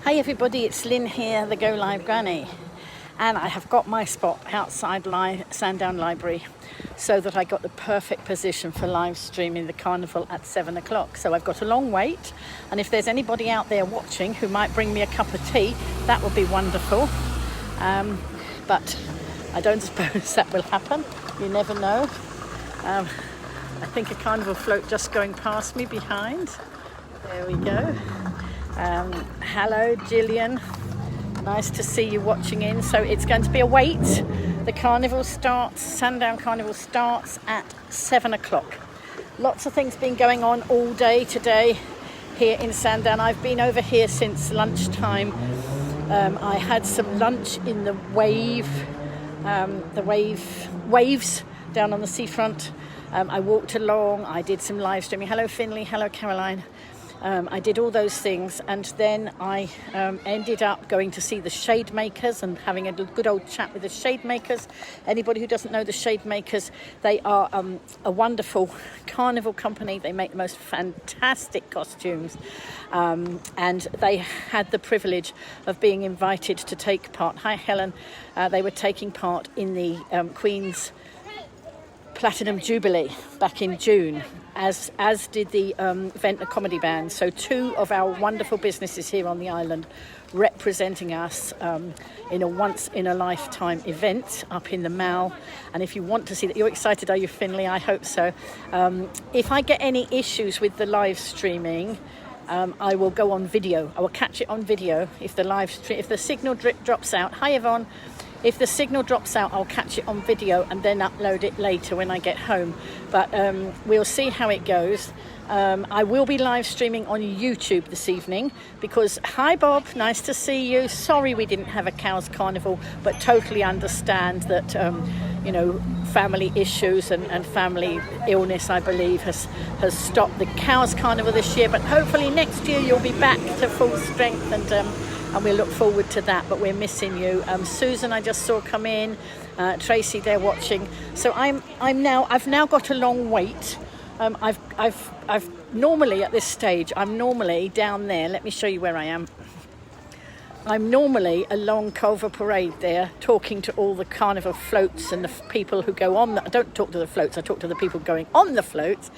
Hey everybody, it's Lynn here, the GoliveGranny, and I have got my spot outside Sandown Library so that I got the perfect position for live streaming the carnival at 7 o'clock. So I've got a long wait, and if there's anybody out there watching who might bring me a cup of tea, that would be wonderful. But I don't suppose that will happen. You never know. I think a carnival float just going past me behind. There we go. Hello Gillian, nice to see you watching in. So it's going to be a wait. The carnival starts, Sandown Carnival starts at 7 o'clock. Lots of things been going on all day today here in Sandown. I've been over here since lunchtime. I had some lunch in the waves down on the seafront. I walked along, I did some live streaming. Hello Finley, hello Caroline. I did all those things, and then I ended up going to see the shademakers and having a good old chat with the shademakers. Anybody who doesn't know the shademakers, they are a wonderful carnival company. They make the most fantastic costumes, and they had the privilege of being invited to take part. Hi Helen. They were taking part in the Queen's Platinum Jubilee back in June, as did the Ventnor Comedy Band. So two of our wonderful businesses here on the island representing us in a once-in-a-lifetime event up in the Mall. And if you want to see that, you're excited, are you Finley? I hope so. If I get any issues with the live streaming, I will go on video. I will catch it on video if the signal drops out. Hi Yvonne. If the signal drops out, I'll catch it on video and then upload it later when I get home. But we'll see how it goes. I will be live streaming on YouTube this evening because, hi Bob, nice to see you. Sorry we didn't have a Cows Carnival, but totally understand that, family issues and family illness, I believe, has stopped the Cows Carnival this year. But hopefully next year you'll be back to full strength, and we look forward to that. But we're missing you. Susan, I just saw come in. Tracy, they're watching. So I've now got a long wait. I've normally at this stage, I'm normally down there. Let me show you where I am. I'm normally along Culver Parade there, talking to all the carnival floats and the people who go on. I don't talk to the floats, I talk to the people going on the floats.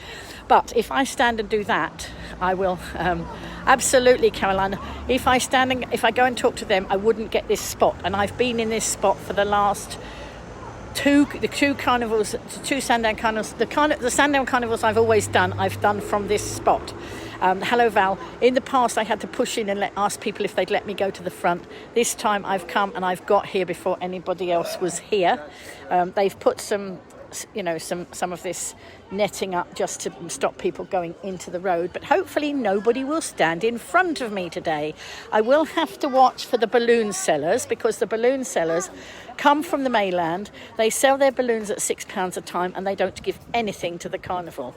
But if I stand and do that, I will absolutely, Caroline. If I go and talk to them, I wouldn't get this spot. And I've been in this spot for the last two carnivals, the two Sandown carnivals. The Sandown carnivals I've always done, I've done from this spot. Hello Val. In the past I had to push in and ask people if they'd let me go to the front. This time I've come and I've got here before anybody else was here. They've put some of this netting up just to stop people going into the road, but hopefully nobody will stand in front of me today. I will have to watch for the balloon sellers, because the balloon sellers come from the mainland. They sell their balloons at £6 a time and they don't give anything to the carnival.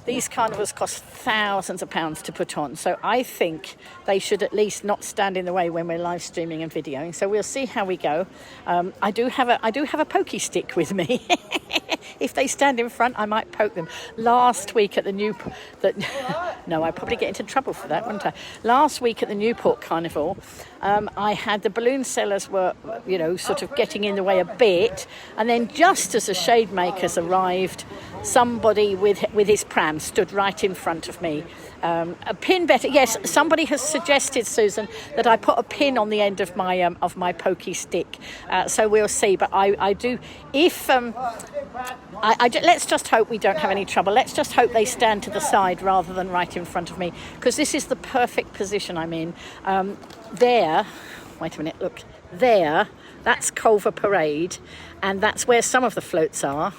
These carnivals cost thousands of pounds to put on, so I think they should at least not stand in the way when we're live streaming and videoing. So we'll see how we go. I do have a pokey stick with me. If they stand in front, I might poke them. Last week at the no, I'd probably get into trouble for that, wouldn't I? Last week at the Newport Carnival, I had the balloon sellers were, sort of getting in the way a bit, and then just as the shade makers arrived, somebody with his pram stood right in front of me. A pin better. Yes, somebody has suggested, Susan, that I put a pin on the end of my pokey stick. So we'll see. But I do. If let's just hope we don't have any trouble. Let's just hope they stand to the side rather than right in front of me, because this is the perfect position I'm in. There. Wait a minute. Look there. That's Culver Parade, and that's where some of the floats are.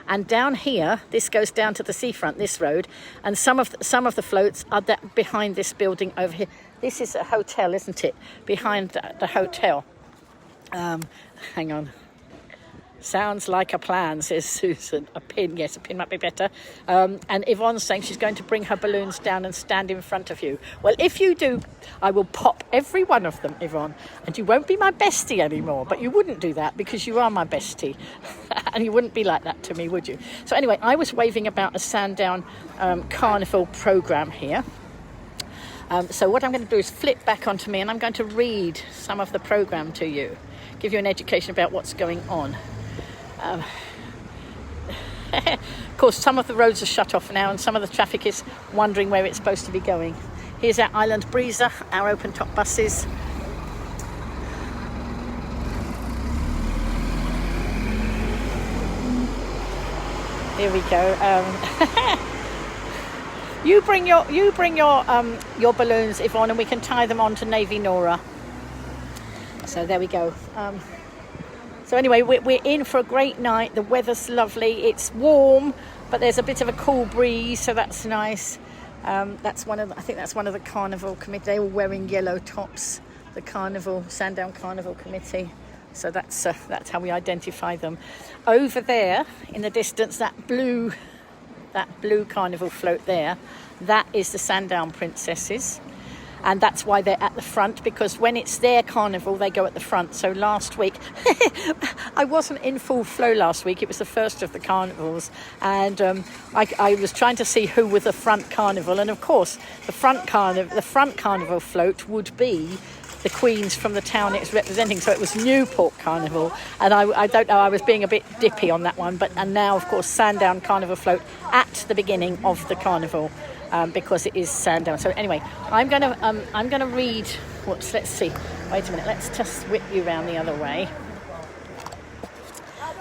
And down here, this goes down to the seafront, this road, and some of the floats are behind this building over here. This is a hotel, isn't it? Behind the hotel. Hang on. Sounds like a plan, says Susan. A pin, yes, a pin might be better. And Yvonne's saying she's going to bring her balloons down and stand in front of you. Well, if you do, I will pop every one of them, Yvonne, and you won't be my bestie anymore. But you wouldn't do that because you are my bestie. And you wouldn't be like that to me, would you? So anyway, I was waving about a Sandown Carnival programme here. So what I'm going to do is flip back onto me, and I'm going to read some of the programme to you, give you an education about what's going on. Of course, some of the roads are shut off now, and some of the traffic is wondering where it's supposed to be going. Here's our Island Breezer, our open-top buses. Here we go. You bring your balloons, Yvonne, and we can tie them on to Navy Nora. So there we go. So anyway, we're in for a great night. The weather's lovely. It's warm, but there's a bit of a cool breeze, so that's nice. I think that's one of the Carnival committee. They're all wearing yellow tops. The Sandown Carnival committee. So that's how we identify them. Over there in the distance, that blue Carnival float there, that is the Sandown Princesses. And that's why they're at the front, because when it's their carnival, they go at the front. So last week, I wasn't in full flow last week. It was the first of the carnivals. And I was trying to see who was the front carnival. And of course, the front carnival float would be the queens from the town it's representing. So it was Newport Carnival. And I don't know, I was being a bit dippy on that one. And now, of course, Sandown Carnival float at the beginning of the carnival. Because it is Sandown. So anyway, I'm gonna read. Whoops, let's see. Wait a minute. Let's just whip you around the other way.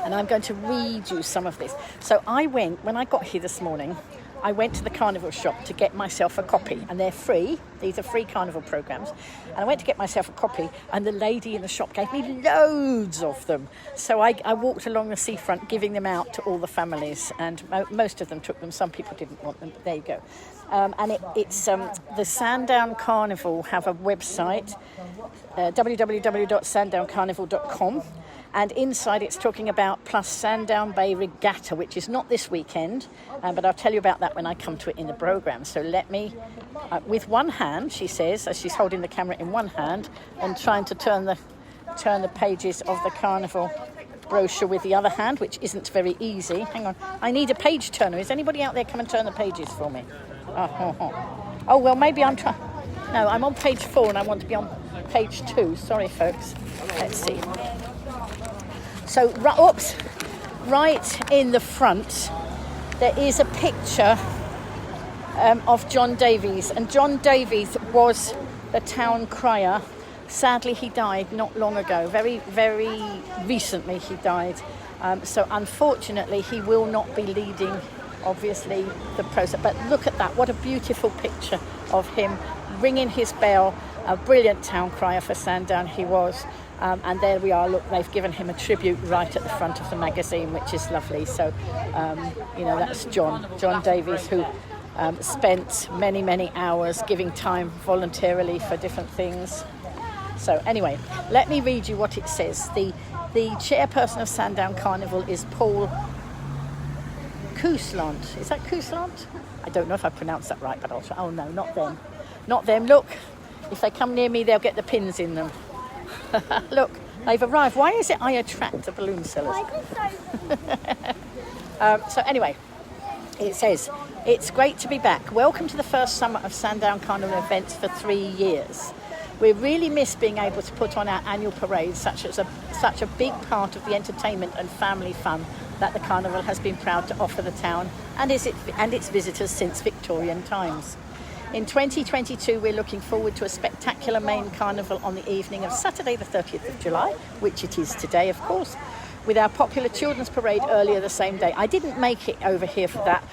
And I'm going to read you some of this. So when I got here this morning, I went to the carnival shop to get myself a copy, and they're free. These are free carnival programs. And I went to get myself a copy, and the lady in the shop gave me loads of them. So I walked along the seafront giving them out to all the families, and most of them took them. Some people didn't want them, but there you go. And it's the Sandown Carnival have a website, www.sandowncarnival.com. And inside it's talking about plus Sandown Bay Regatta, which is not this weekend, but I'll tell you about that when I come to it in the programme. So let me, with one hand, she says, as she's holding the camera in one hand and trying to turn the pages of the carnival brochure with the other hand, which isn't very easy. Hang on, I need a page turner. Is anybody out there come and turn the pages for me? Oh well, maybe I'm trying. No, I'm on page 4 and I want to be on page 2. Sorry, folks. Let's see. So, right in the front, there is a picture of John Davies. And John Davies was the town crier. Sadly, he died not long ago. Very, very recently he died. So, unfortunately, he will not be leading, obviously, the process. But look at that. What a beautiful picture of him ringing his bell. A brilliant town crier for Sandown he was. And there we are, look, they've given him a tribute right at the front of the magazine, which is lovely. So, that's John Davies, who spent many, many hours giving time voluntarily for different things. So anyway, let me read you what it says. The chairperson of Sandown Carnival is Paul Couslant. Is that Couslant? I don't know if I pronounced that right, but I'll try. Oh no, not them. Not them. Look, if they come near me, they'll get the pins in them. Look, they've arrived. Why is it I attract the balloon sellers? So anyway, it says, it's great to be back. Welcome to the first summer of Sandown Carnival events for 3 years. We really miss being able to put on our annual parades, such a big part of the entertainment and family fun that the Carnival has been proud to offer the town and its visitors since Victorian times. In 2022, we're looking forward to a spectacular main carnival on the evening of Saturday the 30th of July, which it is today, of course, with our popular children's parade earlier the same day. I didn't make it over here for that.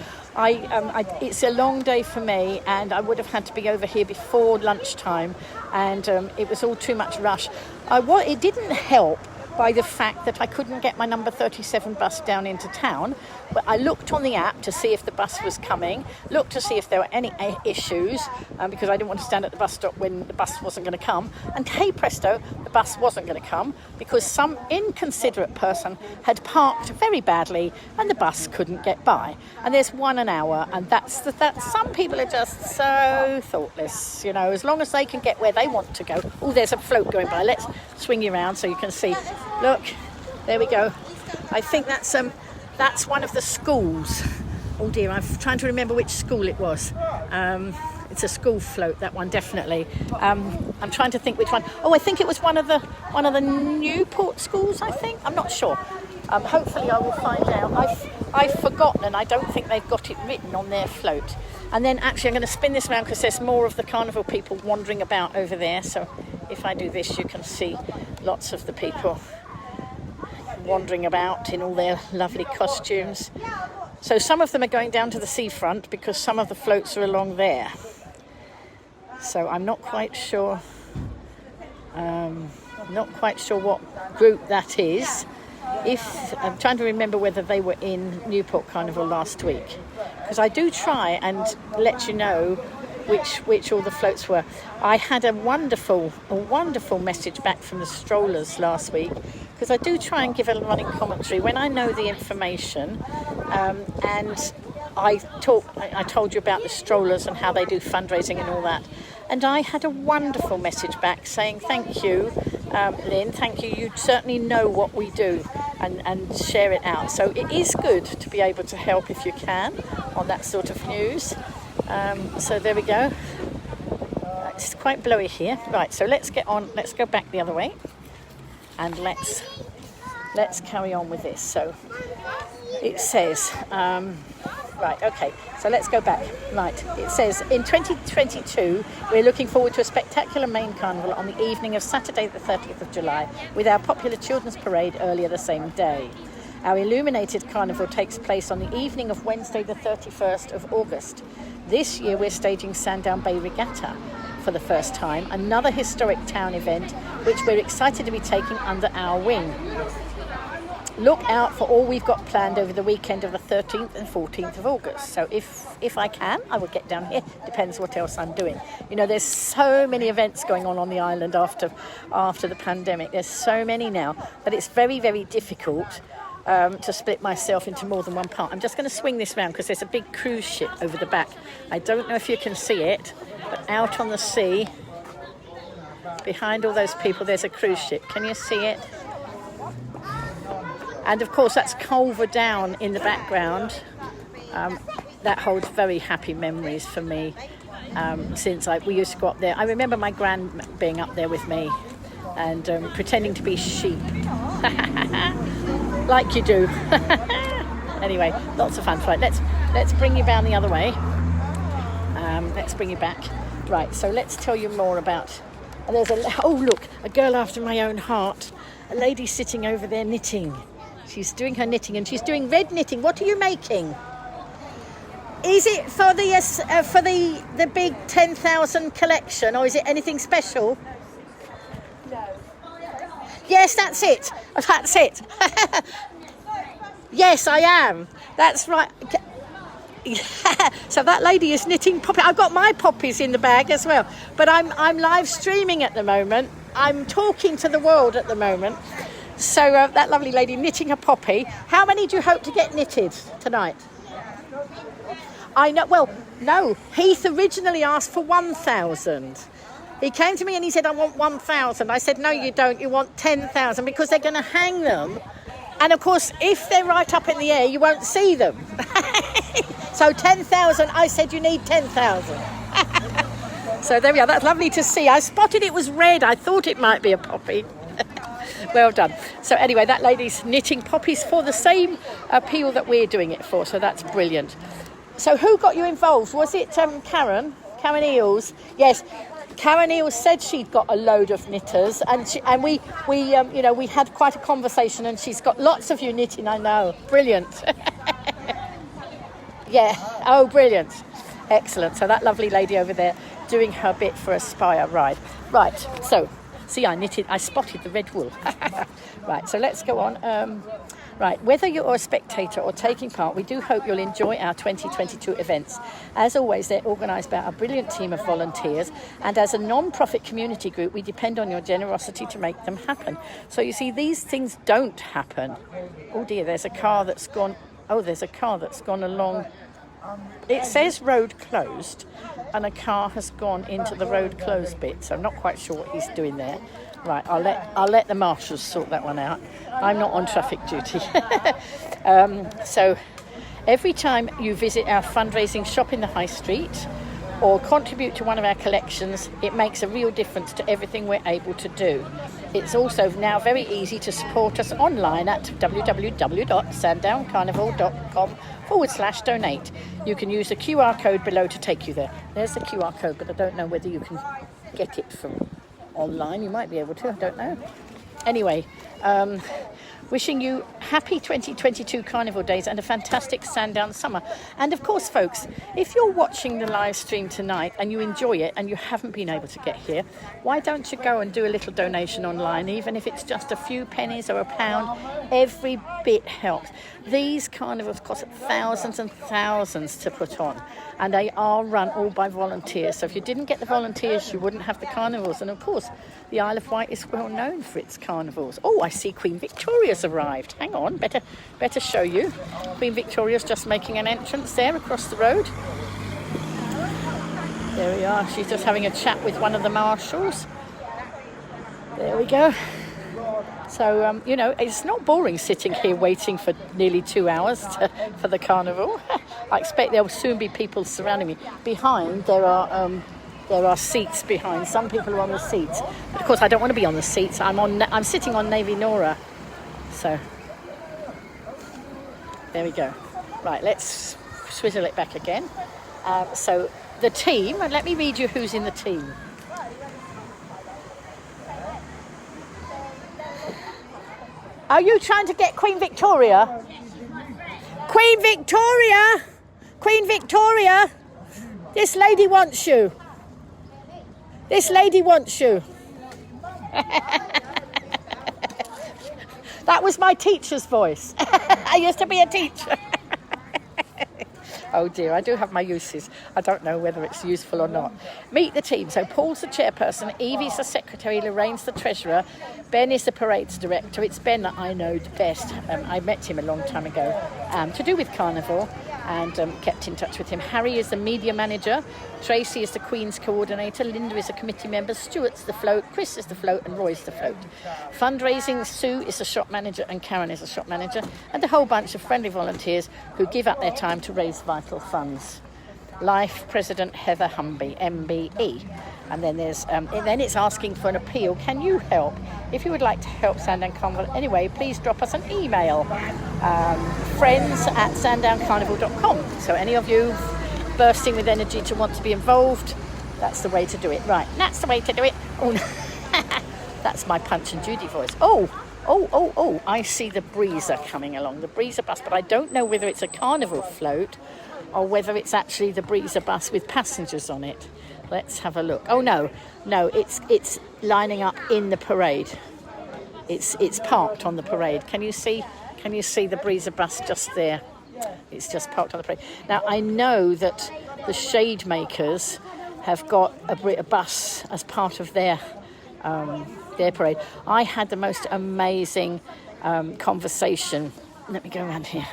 It's a long day for me, and I would have had to be over here before lunchtime, and it was all too much rush. It didn't help by the fact that I couldn't get my number 37 bus down into town, but I looked on the app to see if the bus was coming, looked to see if there were any issues, because I didn't want to stand at the bus stop when the bus wasn't going to come, and hey presto, the bus wasn't going to come because some inconsiderate person had parked very badly and the bus couldn't get by. And there's 1 hour, and that's some people are just so thoughtless, as long as they can get where they want to go. Oh, there's a float going by. Let's swing you around so you can see. Look, there we go. I think that's one of the schools. Oh dear, I'm trying to remember which school it was. It's a school float, that one, definitely. I'm trying to think which one. Oh, I think it was one of the Newport schools, I think. I'm not sure. Hopefully I will find out. I've forgotten, and I don't think they've got it written on their float. And then actually I'm going to spin this around because there's more of the carnival people wandering about over there. So if I do this, you can see lots of the people wandering about in all their lovely costumes. So some of them are going down to the seafront because some of the floats are along there. So I'm not quite sure what group that is. I'm trying to remember whether they were in Newport Carnival last week, because I do try and let you know which all the floats were. I had a wonderful message back from the strollers last week, because I do try and give a running commentary when I know the information. And I told you about the strollers and how they do fundraising and all that. And I had a wonderful message back saying, thank you, Lynn, thank you. You certainly know what we do and share it out. So it is good to be able to help if you can on that sort of news. So there we go. It's quite blowy here. Right, so let's get on. Let's go back the other way. And let's carry on with this. So it says... Right, okay, so let's go back. Right, it says, in 2022, we're looking forward to a spectacular main carnival on the evening of Saturday the 30th of July, with our popular children's parade earlier the same day. Our Illuminated Carnival takes place on the evening of Wednesday the 31st of August. This year we're staging Sandown Bay Regatta for the first time, another historic town event which we're excited to be taking under our wing. Look out for all we've got planned over the weekend of the 13th and 14th of August. So if I can, I will get down here. Depends what else I'm doing. You know, there's so many events going on the island after the pandemic. There's so many now that it's very, very difficult to split myself into more than one part. I'm just going to swing this round because there's a big cruise ship over the back. I don't know if you can see it, but out on the sea, behind all those people, there's a cruise ship. Can you see it? And of course, that's Culver Down in the background. That holds very happy memories for me since we used to go up there. I remember my gran being up there with me and pretending to be sheep. Like you do. Anyway, lots of fun. Right, let's bring you down the other way. Let's bring you back. Right, so let's tell you more about... There's a girl after my own heart. A lady sitting over there knitting. She's doing her knitting, and she's doing red knitting. What are you making? Is it for the big 10,000 collection, or is it anything special? No. Yes, that's it. That's it. Yes, I am. That's right. So that lady is knitting poppy. I've got my poppies in the bag as well, but I'm live streaming at the moment. I'm talking to the world at the moment. So that lovely lady knitting a poppy. How many do you hope to get knitted tonight? I know. Well, no. Heath originally asked for 1,000. He came to me and he said, I want 1,000. I said, no, you don't. You want 10,000 because they're going to hang them. And of course, if they're right up in the air, you won't see them. So 10,000. I said, you need 10,000. So there we are. That's lovely to see. I spotted it was red. I thought it might be a poppy. Well done. So anyway, that lady's knitting poppies for the same appeal that we're doing it for. So that's brilliant. So who got you involved? Was it Karen? Karen Eels? Yes. Karen Eels said she'd got a load of knitters, and we had quite a conversation, and she's got lots of you knitting. I know. Brilliant. Yeah. Oh, brilliant. Excellent. So that lovely lady over there doing her bit for Aspire Ride. Right. So. See, I spotted the red wool. Right, so let's go on. Right, whether you're a spectator or taking part, we do hope you'll enjoy our 2022 events. As always, they're organised by a brilliant team of volunteers, and as a non-profit community group, we depend on your generosity to make them happen. So you see, these things don't happen. Oh dear, there's a car that's gone... Oh, there's a car that's gone along... It says road closed, and a car has gone into the road closed bit, so I'm not quite sure what he's doing there. Right, I'll let the marshals sort that one out. I'm not on traffic duty. So every time you visit our fundraising shop in the High Street, or contribute to one of our collections, it makes a real difference to everything we're able to do. It's also now very easy to support us online at www.sandowncarnival.com/donate. You can use the QR code below to take you there. There's the QR code, but I don't know whether you can get it from online. You might be able to, I don't know. Anyway, wishing you happy 2022 Carnival days and a fantastic Sandown summer. And of course, folks, if you're watching the live stream tonight and you enjoy it and you haven't been able to get here, why don't you go and do a little donation online, even if it's just a few pennies or a pound? Every bit helps. These carnivals cost thousands and thousands to put on, and they are run all by volunteers. So if you didn't get the volunteers, you wouldn't have the carnivals. And of course, the Isle of Wight is well known for its carnivals. Oh, I see Queen Victoria's arrived. Hang on, better show you. Queen Victoria's just making an entrance there across the road. There we are. She's just having a chat with one of the marshals. There we go. So, you know, it's not boring sitting here waiting for nearly 2 hours for the carnival. I expect there will soon be people surrounding me. Behind, there are seats behind. Some people are on the seats. But of course, I don't want to be on the seats. I'm sitting on Navy Nora. So, there we go. Right, let's swizzle it back again. So, the team, and let me read you who's in the team. Are you trying to get Queen Victoria? Queen Victoria! Queen Victoria! This lady wants you. This lady wants you. That was my teacher's voice. I used to be a teacher. Oh dear, I do have my uses. I don't know whether it's useful or not. Meet the team. So Paul's the chairperson, Evie's the secretary, Lorraine's the treasurer, Ben is the parades director. It's Ben that I know the best. I met him a long time ago to do with Carnival, and kept in touch with him. Harry is the media manager, Tracy is the Queen's coordinator, Linda is a committee member, Stuart's the float, Chris is the float, and Roy's the float. Fundraising, Sue is the shop manager and Karen is the shop manager, and a whole bunch of friendly volunteers who give up their time to raise vital funds. Life President Heather Humby, MBE. And then there's then it's asking for an appeal. Can you help? If you would like to help Sandown Carnival anyway, please drop us an email. friends@sandowncarnival.com. So any of you bursting with energy to want to be involved, that's the way to do it. Right, that's the way to do it. Oh, no. That's my Punch and Judy voice. Oh, I see the breezer coming along, the breezer bus, but I don't know whether it's a carnival float or whether it's actually the breezer bus with passengers on it. Let's have a look. Oh no, it's lining up in the parade. It's parked on the parade. Can you see the breezer bus just there? It's just parked on the parade. Now I know that the shademakers have got a bus as part of their parade. I had the most amazing conversation. Let me go around here.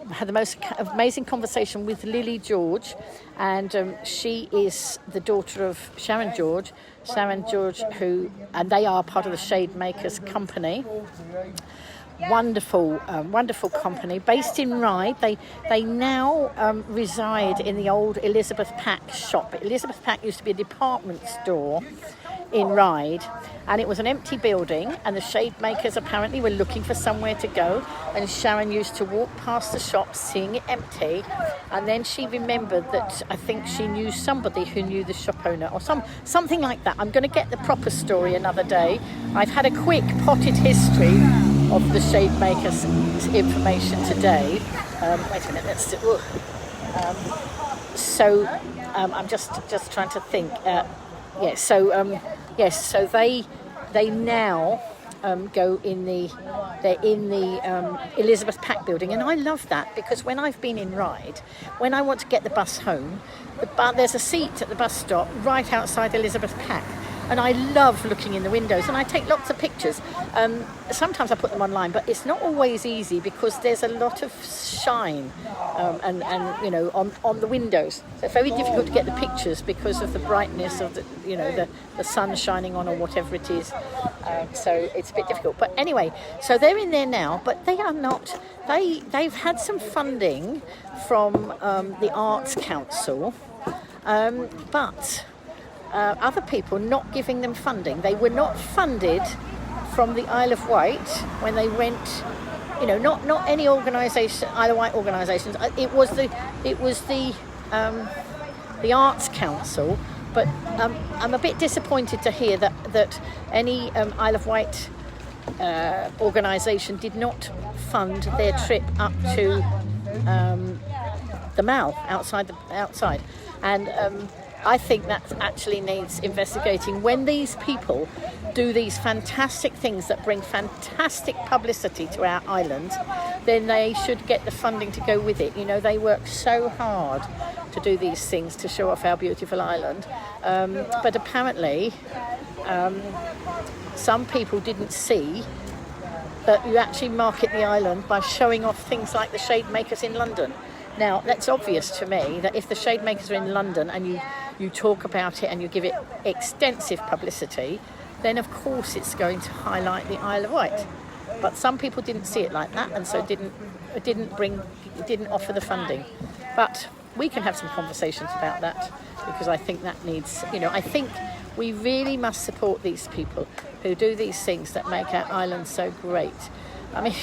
I had the most amazing conversation with Lily George, and she is the daughter of Sharon George, and they are part of the Shademakers company. Wonderful company based in Ryde. They now reside in the old Elizabeth Pack shop. Elizabeth Pack used to be a department store in Ryde, and it was an empty building, and the Shademakers apparently were looking for somewhere to go, and Sharon used to walk past the shop seeing it empty, and then she remembered that I think she knew somebody who knew the shop owner or something like that. I'm going to get the proper story another day. I've had a quick potted history of the Shademakers information today. Wait a minute, let's do. I'm just trying to think. So they now go in the Elizabeth Pack building, and I love that because when I've been in Ryde, when I want to get the bus home, there's a seat at the bus stop right outside Elizabeth Pack. And I love looking in the windows, and I take lots of pictures. Sometimes I put them online, but it's not always easy because there's a lot of shine and on the windows. So it's very difficult to get the pictures because of the brightness of the sun shining on or whatever it is. So it's a bit difficult. But anyway, so they're in there now, but they are not. They've had some funding from the Arts Council. But other people not giving them funding. They were not funded from the Isle of Wight when they went. You know, not any organisation, Isle of Wight organisations. It was the Arts Council. But I'm a bit disappointed to hear that any Isle of Wight organisation did not fund their trip up to the Mall outside. And I think that actually needs investigating. When these people do these fantastic things that bring fantastic publicity to our island, then they should get the funding to go with it. You know, they work so hard to do these things to show off our beautiful island. But apparently, some people didn't see that you actually market the island by showing off things like the shademakers in London. Now, that's obvious to me that if the shademakers are in London and you talk about it and you give it extensive publicity, then of course it's going to highlight the Isle of Wight. But some people didn't see it like that, and so didn't offer the funding. But we can have some conversations about that, because I think that needs, you know, I think we really must support these people who do these things that make our island so great. I mean,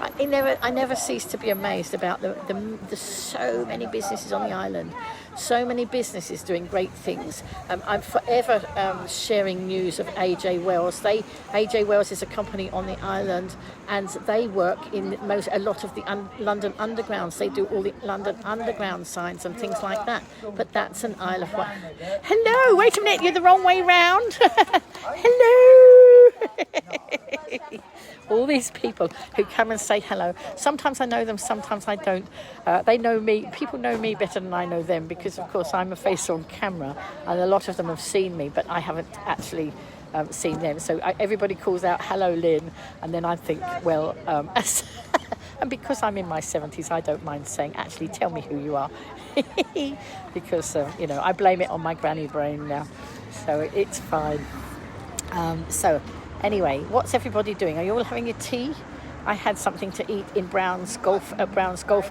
I never cease to be amazed about the so many businesses on the island, so many businesses doing great things. I'm forever sharing news of AJ Wells. AJ Wells is a company on the island, and they work in a lot of the London Undergrounds. They do all the London Underground signs and things like that. But that's an Isle of Wight. Hello, wait a minute, you're the wrong way round. Hello. All these people who come and say hello. Sometimes I know them, sometimes I don't. They know me. People know me better than I know them, because, of course, I'm a face on camera, and a lot of them have seen me, but I haven't actually seen them. So everybody calls out, "Hello, Lynn," and then I think, well, and because I'm in my 70s, I don't mind saying, "Actually, tell me who you are," because you know, I blame it on my granny brain now, so it's fine. Anyway, what's everybody doing? Are you all having your tea? I had something to eat in Brown's Golf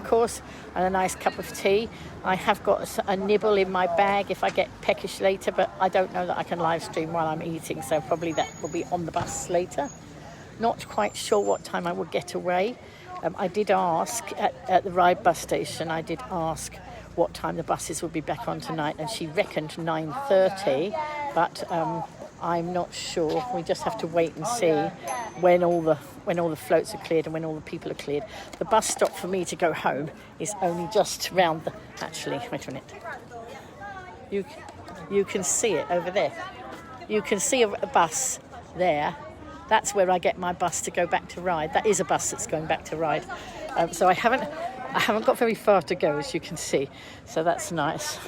Course, and a nice cup of tea. I have got a nibble in my bag if I get peckish later, but I don't know that I can live stream while I'm eating, so probably that will be on the bus later. Not quite sure what time I will get away. I did ask at the Ryde bus station, I did ask what time the buses would be back on tonight, and she reckoned 9:30, but I'm not sure. We just have to wait and see when all the floats are cleared and when all the people are cleared. The bus stop for me to go home is only just round the... Actually, wait a minute. You can see it over there. You can see a bus there. That's where I get my bus to go back to Ryde. That is a bus that's going back to Ryde. So I haven't got very far to go, as you can see. So that's nice.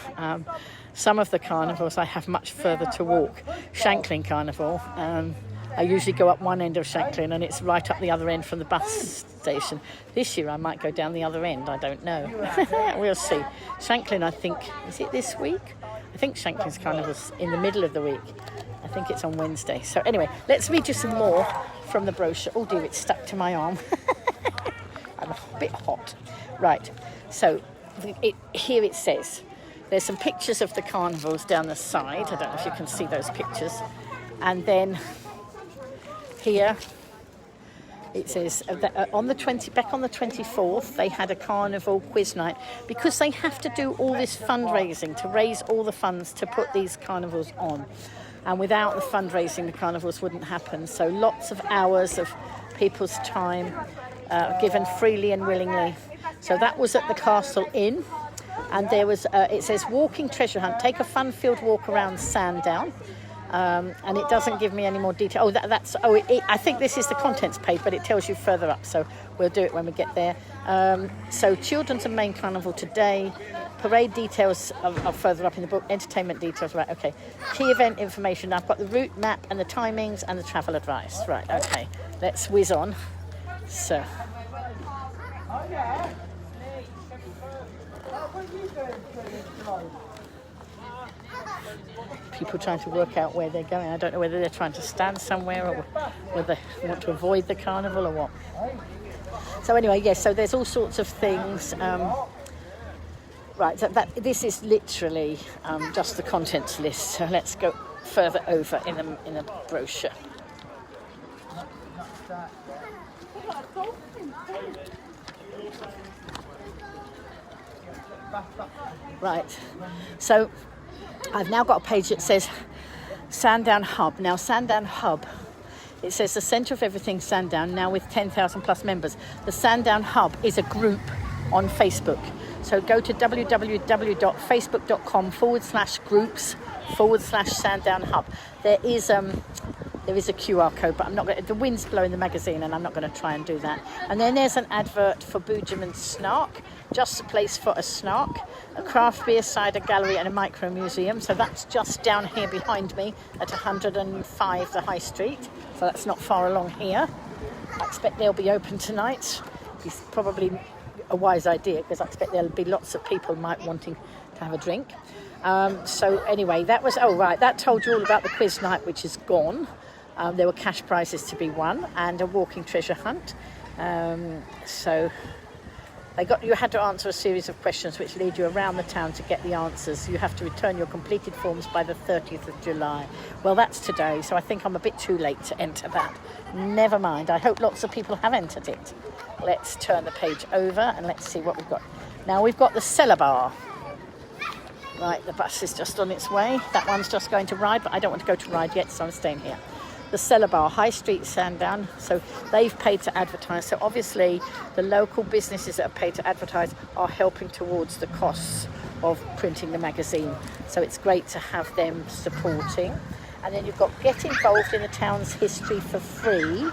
Some of the carnivals I have much further to walk. Shanklin Carnival, I usually go up one end of Shanklin and it's right up the other end from the bus station. This year I might go down the other end, I don't know. We'll see. Shanklin, I think, is it this week? I think Shanklin's Carnival's in the middle of the week. I think it's on Wednesday. So anyway, let's read you some more from the brochure. Oh dear, it's stuck to my arm. I'm a bit hot. Right, so here it says, there's some pictures of the carnivals down the side. I don't know if you can see those pictures. And then here it says that back on the 24th, they had a carnival quiz night, because they have to do all this fundraising to raise all the funds to put these carnivals on. And without the fundraising, the carnivals wouldn't happen. So lots of hours of people's time given freely and willingly. So that was at the Castle Inn. And there was, it says, walking treasure hunt. Take a fun-filled walk around Sandown. And it doesn't give me any more detail. I think this is the contents page, but it tells you further up. So we'll do it when we get there. So children's and main carnival today. Parade details are further up in the book. Entertainment details, right, okay. Key event information. I've got the route map and the timings and the travel advice. Right, okay. Let's whiz on. So... People trying to work out where they're going. I don't know whether they're trying to stand somewhere or whether they want to avoid the carnival or what. So anyway, yes, so there's all sorts of things. Right, so this is literally just the contents list. So let's go further over in the brochure. Right, so I've now got a page that says Sandown Hub. Now, Sandown Hub, it says the centre of everything Sandown, now with 10,000 plus members. The Sandown Hub is a group on Facebook. So go to www.facebook.com/groups/Sandown Hub. There is a QR code, but I'm not going to, the wind's blowing the magazine and I'm not going to try and do that. And then there's an advert for Boojum Snark, just a place for a snark, a craft beer cider gallery and a micro museum. So that's just down here behind me at 105 the High Street. So that's not far along here. I expect they'll be open tonight. It's probably a wise idea because I expect there'll be lots of people wanting to have a drink. So anyway, that was, that told you all about the quiz night, which is gone. There were cash prizes to be won and a walking treasure hunt. So you had to answer a series of questions which lead you around the town to get the answers. You have to return your completed forms by the 30th of July. Well, that's today, so I think I'm a bit too late to enter that. Never mind. I hope lots of people have entered it. Let's turn the page over and let's see what we've got. Now we've got the cellar bar. Right, the bus is just on its way. That one's just going to Ride, but I don't want to go to Ride yet, so I'm staying here. The cellar bar, High Street, Sandown. So they've paid to advertise. So obviously the local businesses that have paid to advertise are helping towards the costs of printing the magazine. So it's great to have them supporting. And then you've got get involved in the town's history for free.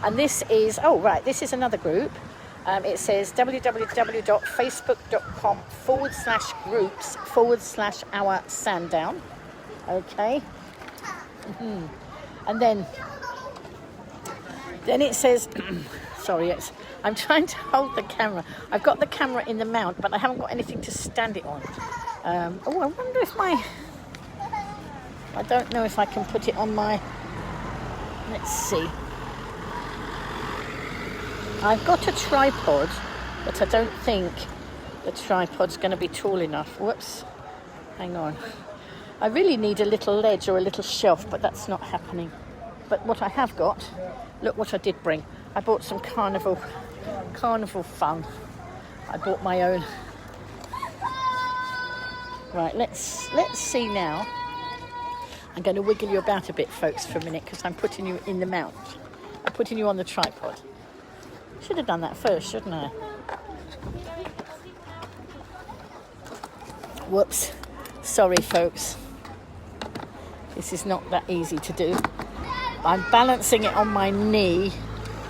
And this is, this is another group. It says www.facebook.com/groups/our Sandown. Okay. And then it says, I'm trying to hold the camera. I've got the camera in the mount, but I haven't got anything to stand it on. I wonder if I don't know if I can put it on my, let's see. I've got a tripod, but I don't think the tripod's going to be tall enough. Whoops. Hang on. I really need a little ledge or a little shelf, but that's not happening. But what I have got, look what I did bring. I bought some carnival fun. I bought my own. Right, let's see now. I'm going to wiggle you about a bit, folks, for a minute, because I'm putting you in the mount. I'm putting you on the tripod. Should have done that first, shouldn't I? Whoops. Sorry, folks. This is not that easy to do. I'm balancing it on my knee,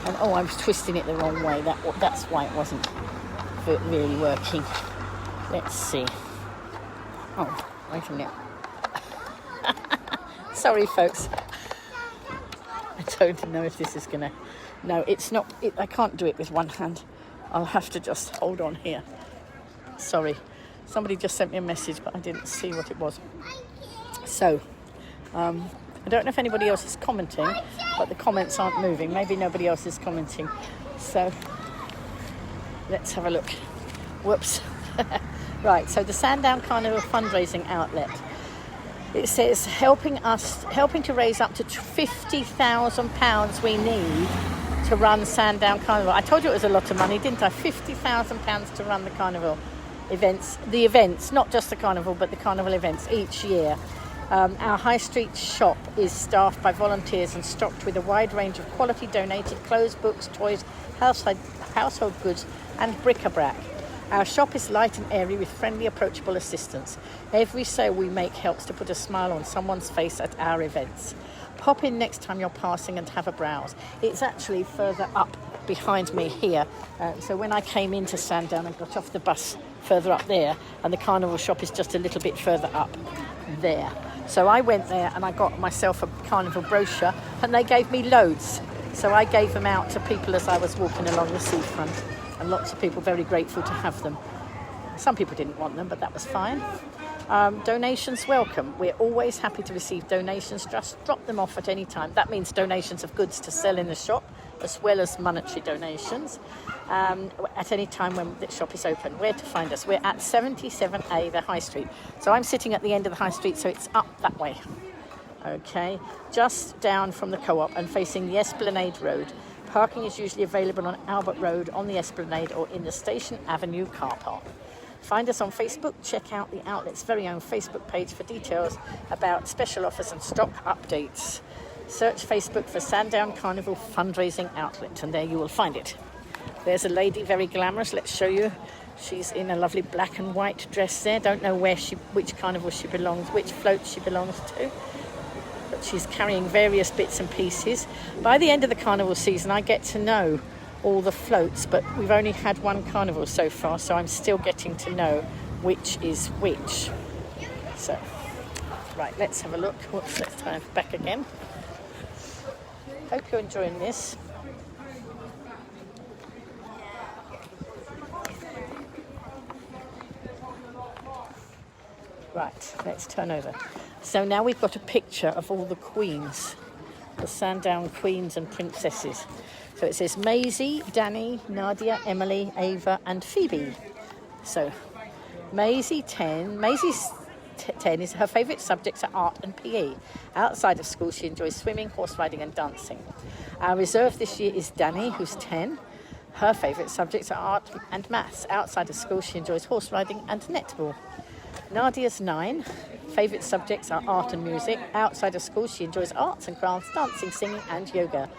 and I was twisting it the wrong way. That's why it wasn't really working. Let's see. Oh, wait a minute. Sorry, folks. I don't know if this is gonna. No, it's not. I can't do it with one hand. I'll have to just hold on here. Sorry. Somebody just sent me a message, but I didn't see what it was. So, I don't know if anybody else is commenting, but the comments aren't moving. Maybe nobody else is commenting. So, let's have a look. Whoops. Right, so the Sandown Carnival fundraising outlet. It says helping to raise up to £50,000 we need to run Sandown Carnival. I told you it was a lot of money, didn't I? £50,000 to run the carnival events. The events, not just the carnival, but the carnival events each year. Our high street shop is staffed by volunteers and stocked with a wide range of quality donated clothes, books, toys, household goods and bric-a-brac. Our shop is light and airy with friendly, approachable assistance. Every sale we make helps to put a smile on someone's face at our events. Pop in next time you're passing and have a browse. It's actually further up behind me here. So when I came into Sandown, I got off the bus further up there, and the carnival shop is just a little bit further up there. So I went there and I got myself a carnival brochure, and they gave me loads. So I gave them out to people as I was walking along the seafront, and lots of people very grateful to have them. Some people didn't want them, but that was fine. Donations welcome. We're always happy to receive donations. Just drop them off at any time. That means donations of goods to sell in the shop, as well as monetary donations, at any time when the shop is open. Where to find us? We're at 77A, the High Street. So I'm sitting at the end of the High Street, so it's up that way. Okay, just down from the Co-op and facing the Esplanade Road. Parking is usually available on Albert Road, on the Esplanade, or in the Station Avenue car park. Find us on Facebook. Check out the outlet's very own Facebook page for details about special offers and stock updates. Search Facebook for Sandown Carnival Fundraising Outlet, and there you will find it. There's a lady, very glamorous. Let's show you. She's in a lovely black and white dress there. Don't know which carnival she belongs, which float she belongs to. But she's carrying various bits and pieces. By the end of the carnival season, I get to know all the floats, but we've only had one carnival so far, so I'm still getting to know which is which. So, right, let's have a look. Whoops, let's turn it back again. Hope you're enjoying this. Right, let's turn over. So now we've got a picture of all the queens, the Sandown queens and princesses. So it says Maisie, Danny, Nadia, Emily, Ava and Phoebe. So Maisie's 10 is her favourite subjects are art and PE. Outside of school she enjoys swimming, horse riding and dancing. Our reserve this year is Danny, who's 10. Her favourite subjects are art and maths. Outside of school she enjoys horse riding and netball. Nadia's 9. Favourite subjects are art and music. Outside of school she enjoys arts and crafts, dancing, singing and yoga.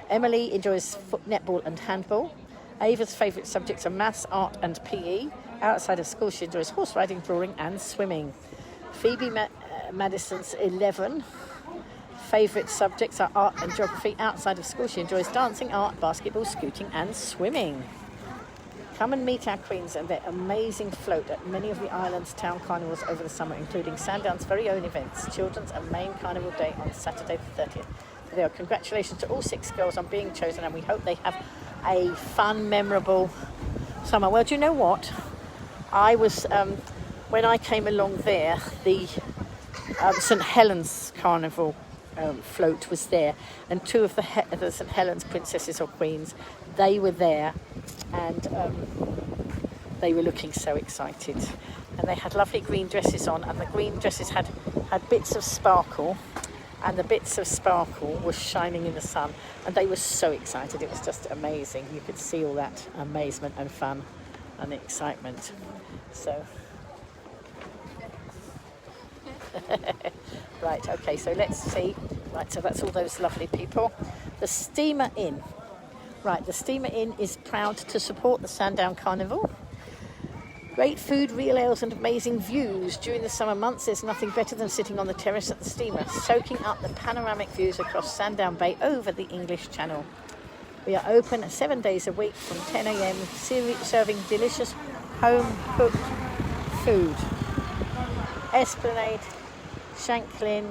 Emily enjoys netball and handball. Ava's favourite subjects are maths, art and PE. Outside of school she enjoys horse riding, drawing and swimming. Phoebe Madison's 11. Favourite subjects are art and geography. Outside of school she enjoys dancing, art, basketball, scooting and swimming. Come and meet our queens and their amazing float at many of the island's town carnivals over the summer, including Sandown's very own events, Children's and Main Carnival Day on Saturday the 30th. So there, congratulations to all 6 girls on being chosen, and we hope they have a fun, memorable summer. Well, do you know what? I was, when I came along there, the St Helens Carnival float was there, and 2 of the St Helens princesses or queens, they were there, and they were looking so excited, and they had lovely green dresses on, and the green dresses had bits of sparkle, and the bits of sparkle were shining in the sun, and they were so excited. It was just amazing. You could see all that amazement and fun and excitement. So right, okay, so let's see. Right, so that's all those lovely people. The Steamer Inn. Right, the Steamer Inn is proud to support the Sandown Carnival. Great food, real ales and amazing views. During the summer months, there's nothing better than sitting on the terrace at the steamer, soaking up the panoramic views across Sandown Bay over the English Channel. We are open 7 days a week from 10 a.m, serving delicious home-cooked food. Esplanade, Shanklin,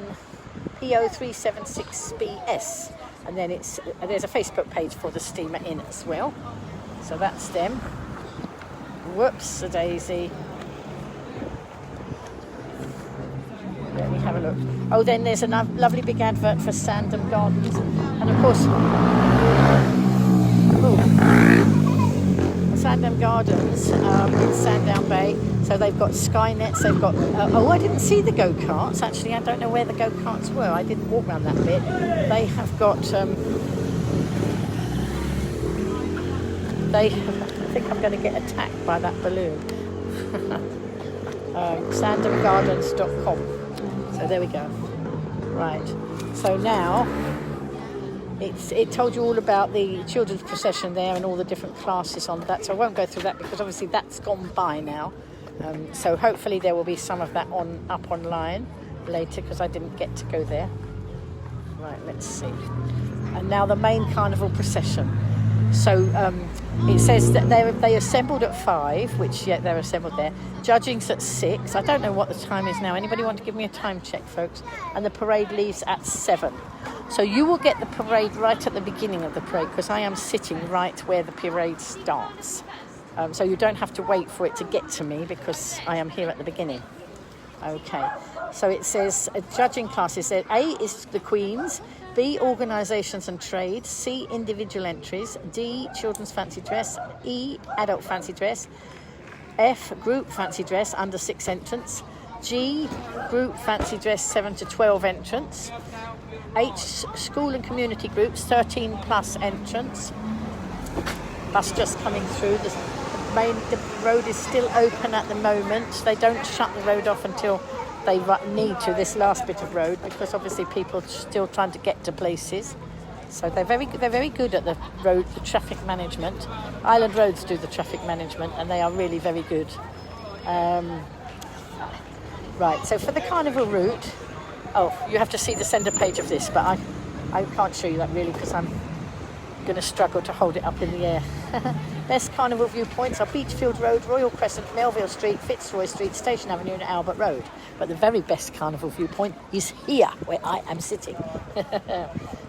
PO376BS. And then there's a Facebook page for the Steamer Inn as well. So that's them. Whoops, a daisy. Let me have a look. Oh, then there's a lovely big advert for Sandown Gardens. And of course, Sandown Gardens in Sandown Bay. So they've got Skynets, they've got... I didn't see the go-karts. Actually, I don't know where the go-karts were. I didn't walk around that bit. They have got... I think I'm going to get attacked by that balloon. Sandowgardens.com. So there we go. Right. So now... It told you all about the children's procession there and all the different classes on that. So I won't go through that because obviously that's gone by now. So hopefully there will be some of that up online later because I didn't get to go there. Right, let's see. And now the main carnival procession. So it says that they assembled at 5, which they're assembled there. Judging's at 6. I don't know what the time is now. Anybody want to give me a time check, folks? And the parade leaves at 7. So you will get the parade right at the beginning of the parade because I am sitting right where the parade starts. So you don't have to wait for it to get to me because I am here at the beginning. Okay, so it says judging classes. A is the Queens, B organisations and trade, C individual entries, D children's fancy dress, E adult fancy dress, F group fancy dress under 6 entrants, G group fancy dress 7 to 12 entrants, H school and community groups 13 plus entrants. Bus just coming through. The road is still open at the moment. They don't shut the road off until they need to, this last bit of road, because obviously people are still trying to get to places. So they're very good at the traffic management. Island Roads do the traffic management, and they are really very good. Right, so for the carnival route, you have to see the centre page of this, but I can't show you that really because I'm going to struggle to hold it up in the air. Best carnival viewpoints are Beachfield Road, Royal Crescent, Melville Street, Fitzroy Street, Station Avenue and Albert Road. But the very best carnival viewpoint is here, where I am sitting.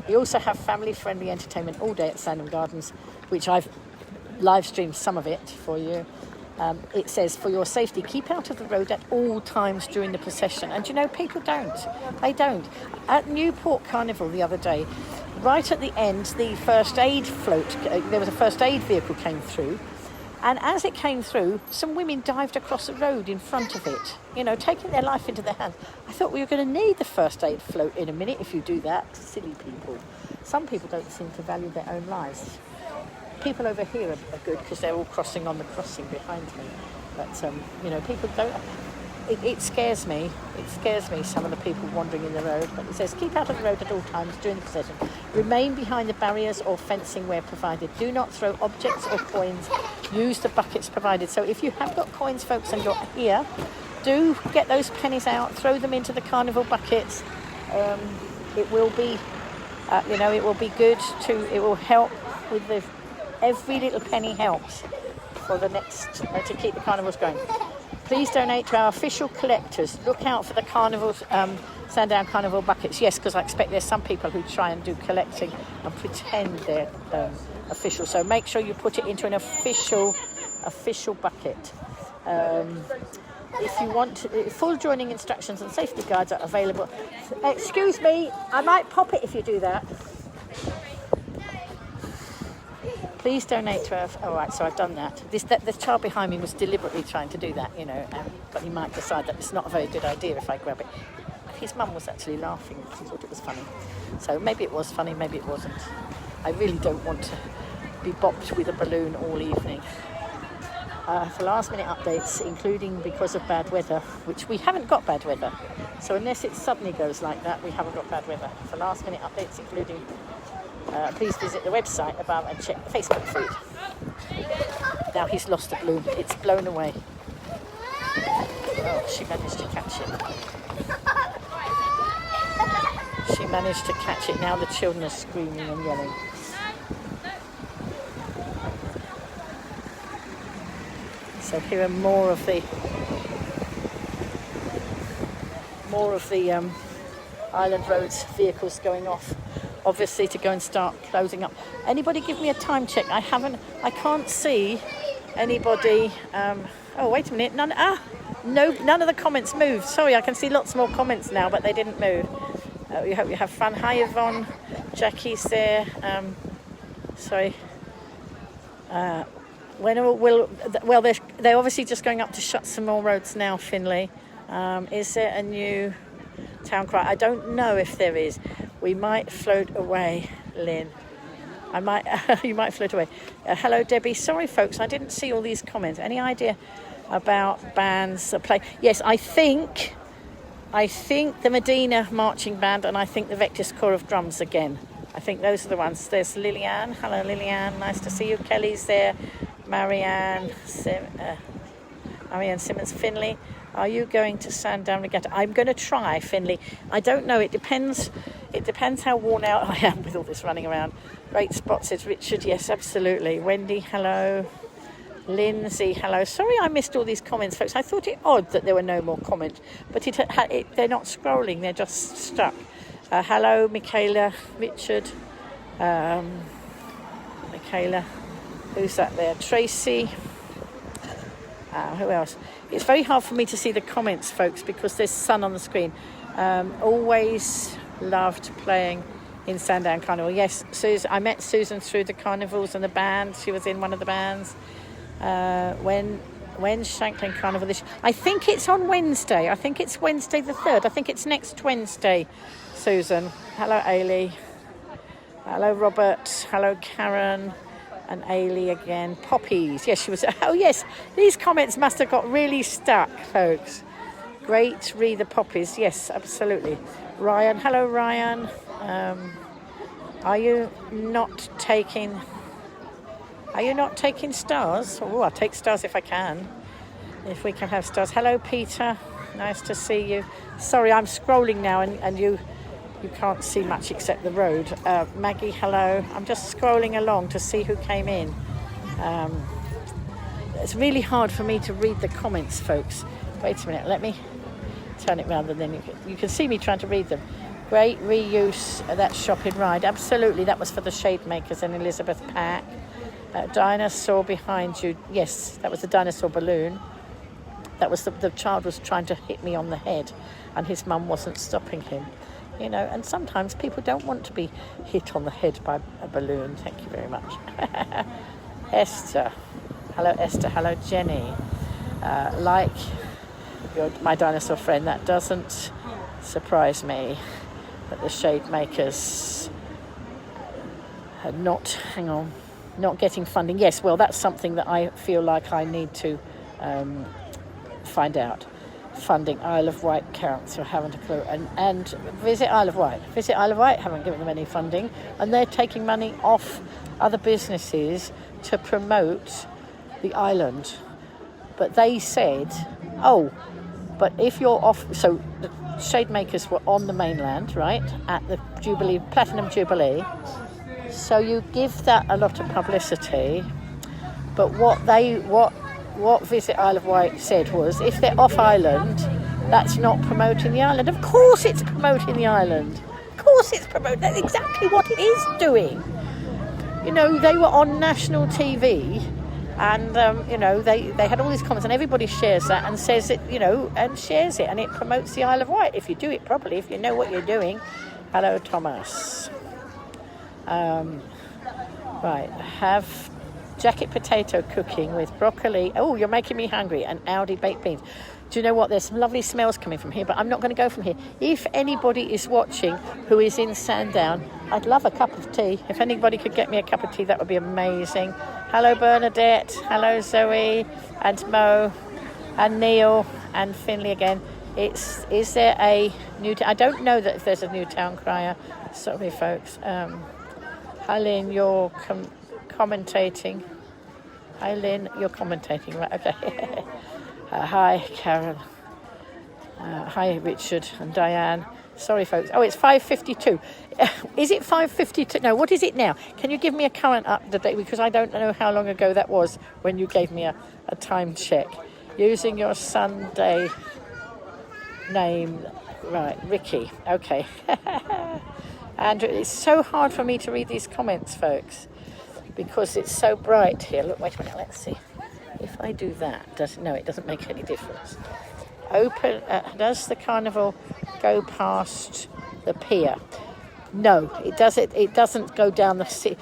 We also have family-friendly entertainment all day at Sandown Gardens, which I've live streamed some of it for you. It says, for your safety, keep out of the road at all times during the procession. And you know, people don't. They don't. At Newport Carnival the other day, right at the end, the first aid float, there was a first aid vehicle came through. And as it came through, some women dived across the road in front of it, you know, taking their life into their hands. I thought we were going to need the first aid float in a minute if you do that. Silly people. Some people don't seem to value their own lives. People over here are good because they're all crossing on the crossing behind me. But, you know, people don't... It scares me. It scares me, some of the people wandering in the road. But it says, keep out of the road at all times during the procession. Remain behind the barriers or fencing where provided. Do not throw objects or coins. Use the buckets provided. So if you have got coins, folks, and you're here, do get those pennies out. Throw them into the carnival buckets. It will be, you know, it will be good to... It will help with the... Every little penny helps for the next... to keep the carnivals going. Please donate to our official collectors. Look out for the carnival's Sandown Carnival buckets. Yes, because I expect there's some people who try and do collecting and pretend they're official. So make sure you put it into an official bucket. If you want, full joining instructions and safety guides are available. Excuse me, I might pop it if you do that. Please donate to our... All right, so I've done that. The child behind me was deliberately trying to do that, you know, but he might decide that it's not a very good idea if I grab it. His mum was actually laughing. She thought it was funny. So maybe it was funny, maybe it wasn't. I really don't want to be bopped with a balloon all evening. For last-minute updates, including because of bad weather, which we haven't got bad weather. So unless it suddenly goes like that, we haven't got bad weather. For last-minute updates, including... please visit the website above and check the Facebook feed. Now he's lost the balloon. It's blown away. Oh, she managed to catch it. She managed to catch it. Now the children are screaming and yelling. So here are more of the Island Roads vehicles going off. Obviously to go and start closing up. Anybody give me a time check? I can't see anybody. Oh, wait a minute. None of the comments moved. Sorry, I can see lots more comments now, but they didn't move. We hope you have fun. Hi, Yvonne. Jackie's there. Sorry. They're obviously just going up to shut some more roads now, Finley. Is there a new town cry? I don't know if there is. We might float away, Lynn. You might float away. Hello, Debbie. Sorry, folks, I didn't see all these comments. Any idea about bands that play? Yes, I think the Medina Marching Band and I think the Vectis Corps of Drums again. I think those are the ones. There's Lillian. Hello, Lillian. Nice to see you. Kelly's there. Marianne Simmons. Finley. Are you going to Sandown Regatta? I'm going to try, Finley. I don't know. It depends how worn out I am with all this running around. Great spot, says Richard. Yes, absolutely. Wendy, hello. Lindsay, hello. Sorry I missed all these comments, folks. I thought it odd that there were no more comments, but they're not scrolling. They're just stuck. Hello, Michaela, Richard. Michaela. Who's that there? Tracy. Who else? It's very hard for me to see the comments, folks, because there's sun on the screen. Always loved playing in Sandown Carnival. Yes, Susan. I met Susan through the carnivals and the bands. She was in one of the bands. When's Shanklin Carnival this year? I think it's on Wednesday. I think it's Wednesday the 3rd. I think it's next Wednesday, Susan. Hello, Ailey. Hello, Robert. Hello, Karen. And Ailey again. Poppies. Yes, she was. Oh, yes. These comments must have got really stuck, folks. Great. Read the poppies. Yes, absolutely. Ryan. Hello, Ryan. Are you not taking stars? Oh, I'll take stars if I can. If we can have stars. Hello, Peter. Nice to see you. Sorry, I'm scrolling now and you can't see much except the road. Maggie, hello. I'm just scrolling along to see who came in. It's really hard for me to read the comments, folks. Wait a minute. Let me turn it round and then you can see me trying to read them. Great reuse of that shopping ride. Absolutely. That was for the Shademakers and Elizabeth Pack. Dinosaur behind you. Yes, that was the dinosaur balloon. That was the child was trying to hit me on the head and his mum wasn't stopping him. You know, and sometimes people don't want to be hit on the head by a balloon. Thank you very much. Esther. Hello, Esther. Hello, Jenny. Like my dinosaur friend, that doesn't surprise me that the Shademakers had not getting funding. Yes, well, that's something that I feel like I need to find out. Funding Isle of Wight Council, haven't a clue. And Visit Isle of Wight. Visit Isle of Wight haven't given them any funding, and they're taking money off other businesses to promote the island. But they said, but if you're off, so the Shademakers were on the mainland, right, at the Jubilee, Platinum Jubilee. So you give that a lot of publicity, but what Visit Isle of Wight said was, if they're off island, that's not promoting the island. Of course it's promoting the island. Of course it's promoting. That's exactly what it is doing. You know, they were on national TV and, you know, they had all these comments and everybody shares that and says it, you know, and shares it and it promotes the Isle of Wight if you do it properly, if you know what you're doing. Hello, Thomas. Right, have jacket potato cooking with broccoli. Oh, you're making me hungry. And Aldi baked beans. Do you know what? There's some lovely smells coming from here, but I'm not going to go from here. If anybody is watching who is in Sandown, I'd love a cup of tea. If anybody could get me a cup of tea, that would be amazing. Hello, Bernadette. Hello, Zoe and Mo and Neil and Finley again. Is there a new... I don't know that if there's a new town crier. Sorry, folks. Eileen, you're commentating. Eileen, you're commentating, right? Okay. Hi, Karen. Hi, Richard and Diane. Sorry, folks. Oh, it's 5:52. Is it 5:52? No, what is it now? Can you give me a current update? Because I don't know how long ago that was when you gave me a time check. Using your Sunday name. Right, Ricky. Okay. And it's so hard for me to read these comments, folks, because it's so bright here. Look, wait a minute, let's see. If I do that, it doesn't make any difference. Does the carnival go past the pier? No, it doesn't go down the sea.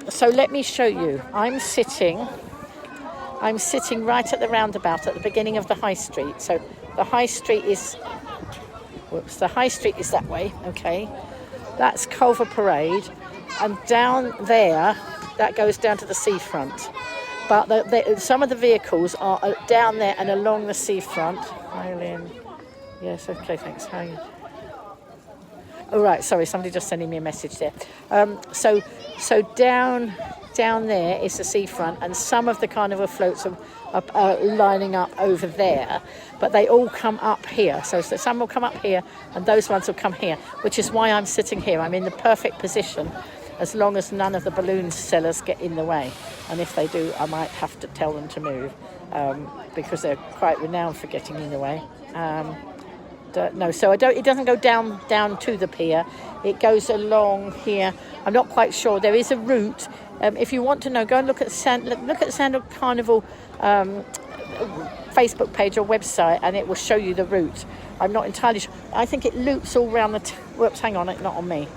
So let me show you. I'm sitting right at the roundabout at the beginning of the high street. So the high street is that way, okay? That's Culver Parade, and down there, that goes down to the seafront. But some of the vehicles are down there and along the seafront. Eileen, yes, okay, thanks. How are you? Oh, right, sorry, somebody just sending me a message there. So down there is the seafront, and some of the carnival floats are lining up over there, but they all come up here. So some will come up here, and those ones will come here, which is why I'm sitting here. I'm in the perfect position, as long as none of the balloon sellers get in the way. And if they do, I might have to tell them to move, because they're quite renowned for getting in the way. No, so it doesn't go down to the pier. It goes along here. I'm not quite sure. There is a route If you want to know, go and look at the Sandown Carnival Facebook page or website, and it will show you the route. I'm not entirely sure. I think it loops all around the... Whoops, hang on, not on me.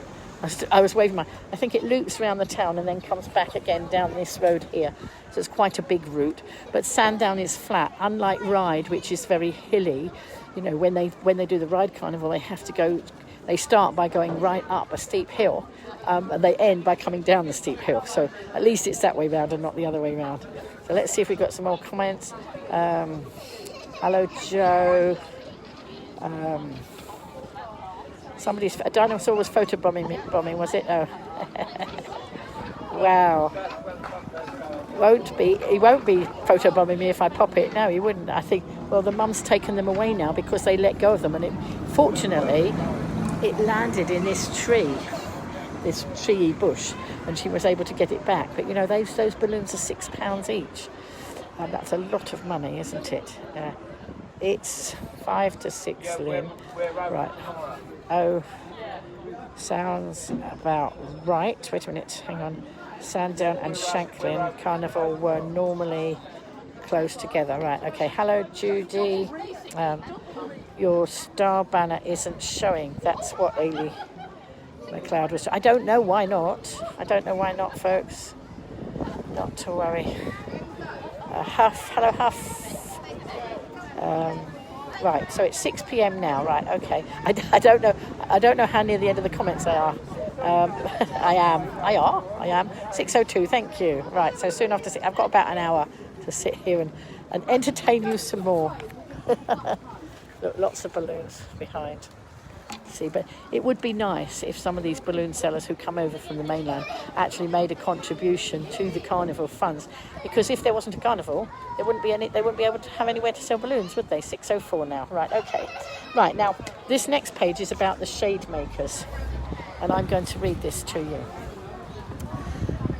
I was waving I think it loops around the town and then comes back again down this road here. So it's quite a big route. But Sandown is flat, unlike Ride, which is very hilly. You know, when they do the Ride Carnival, they have to go... They start by going right up a steep hill, and they end by coming down the steep hill. So at least it's that way round and not the other way round. So let's see if we've got some more comments. Hello, Joe. A dinosaur was photobombing, was it? Oh. Wow. He won't be photobombing me if I pop it. No, he wouldn't. I think, well, the mum's taken them away now because they let go of them. And fortunately, it landed in this treey bush, and she was able to get it back. But, you know, those balloons are £6 each. And that's a lot of money, isn't it? It's 5 to 6, Lynn. Right. Oh, sounds about right. Wait a minute, hang on. Sandown and Shanklin Carnival were normally close together. Right, okay. Hello, Judy. Your star banner isn't showing. That's what Ailey McLeod was... I don't know why not. I don't know why not, folks. Not to worry. Huff. Hello, Huff. Right, so it's 6 p.m. now. Right, okay. I don't know how near the end of the comments they are. I am. 6:02. Thank you. Right, so soon after I've got about an hour to sit here and entertain you some more. Look, lots of balloons behind. See, but it would be nice if some of these balloon sellers who come over from the mainland actually made a contribution to the carnival funds, because if there wasn't a carnival, they wouldn't be able to have anywhere to sell balloons, would they? 6:04 now. Right, okay. Right, now this next page is about the shademakers, and I'm going to read this to you.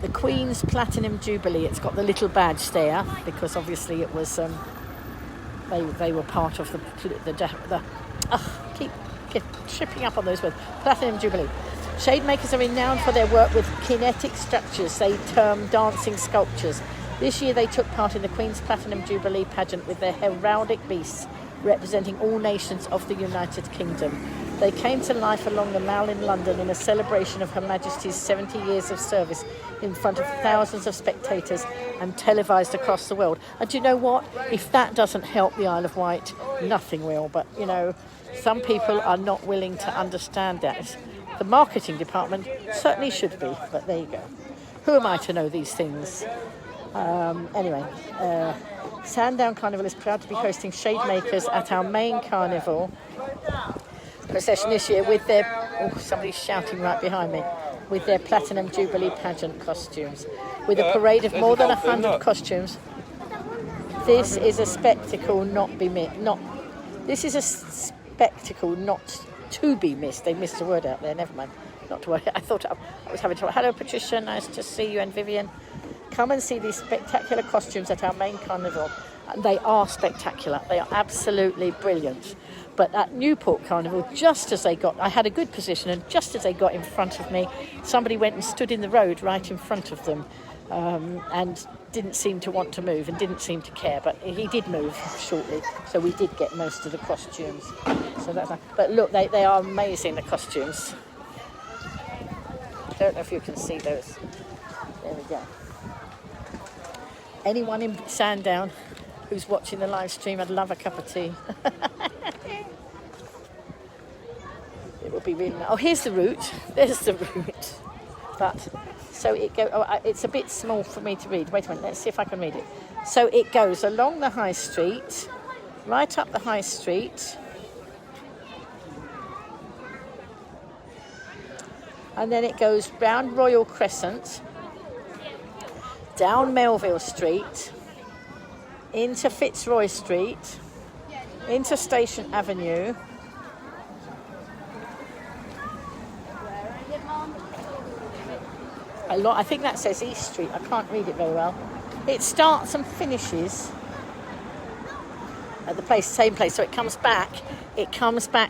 The Queen's Platinum Jubilee. It's got the little badge there because obviously it was they were part of keep tripping up on those words. Platinum Jubilee. Shademakers are renowned for their work with kinetic structures they term dancing sculptures. This year they took part in the Queen's Platinum Jubilee pageant with their heraldic beasts representing all nations of the United Kingdom. They came to life along the Mall in London in a celebration of Her Majesty's 70 years of service in front of thousands of spectators and televised across the world. And do you know what? If that doesn't help the Isle of Wight, nothing will. But, you know, some people are not willing to understand that. The marketing department certainly should be, but there you go. Who am I to know these things? Anyway, Sandown Carnival is proud to be hosting shademakers at our main carnival procession this year with their... Oh, somebody's shouting right behind me. With their Platinum Jubilee pageant costumes. With a parade of more than 100 costumes. This is a spectacle not be missed. This is a spectacle not to be missed. They missed a word out there. Never mind. Not to worry. I thought I was having trouble. Hello, Patricia. Nice to see you, and Vivian. Come and see these spectacular costumes at our main carnival. They are spectacular. They are absolutely brilliant. But at Newport Carnival, just as they got... I had a good position, and just as they got in front of me, somebody went and stood in the road right in front of them and didn't seem to want to move and didn't seem to care. But he did move shortly, so we did get most of the costumes. So that's nice. But look, they are amazing, the costumes. I don't know if you can see those. There we go. Anyone in Sandown who's watching the live stream, I'd love a cup of tea. It would be really nice. Oh, here's the route. There's the route. But so it go. Oh, it's a bit small for me to read. Wait a minute. Let's see if I can read it. So it goes along the high street, right up the high street, and then it goes round Royal Crescent, down Melville Street, into Fitzroy Street, into Station Avenue. I think that says East Street. I can't read it very well. It starts and finishes at the same place. So it comes back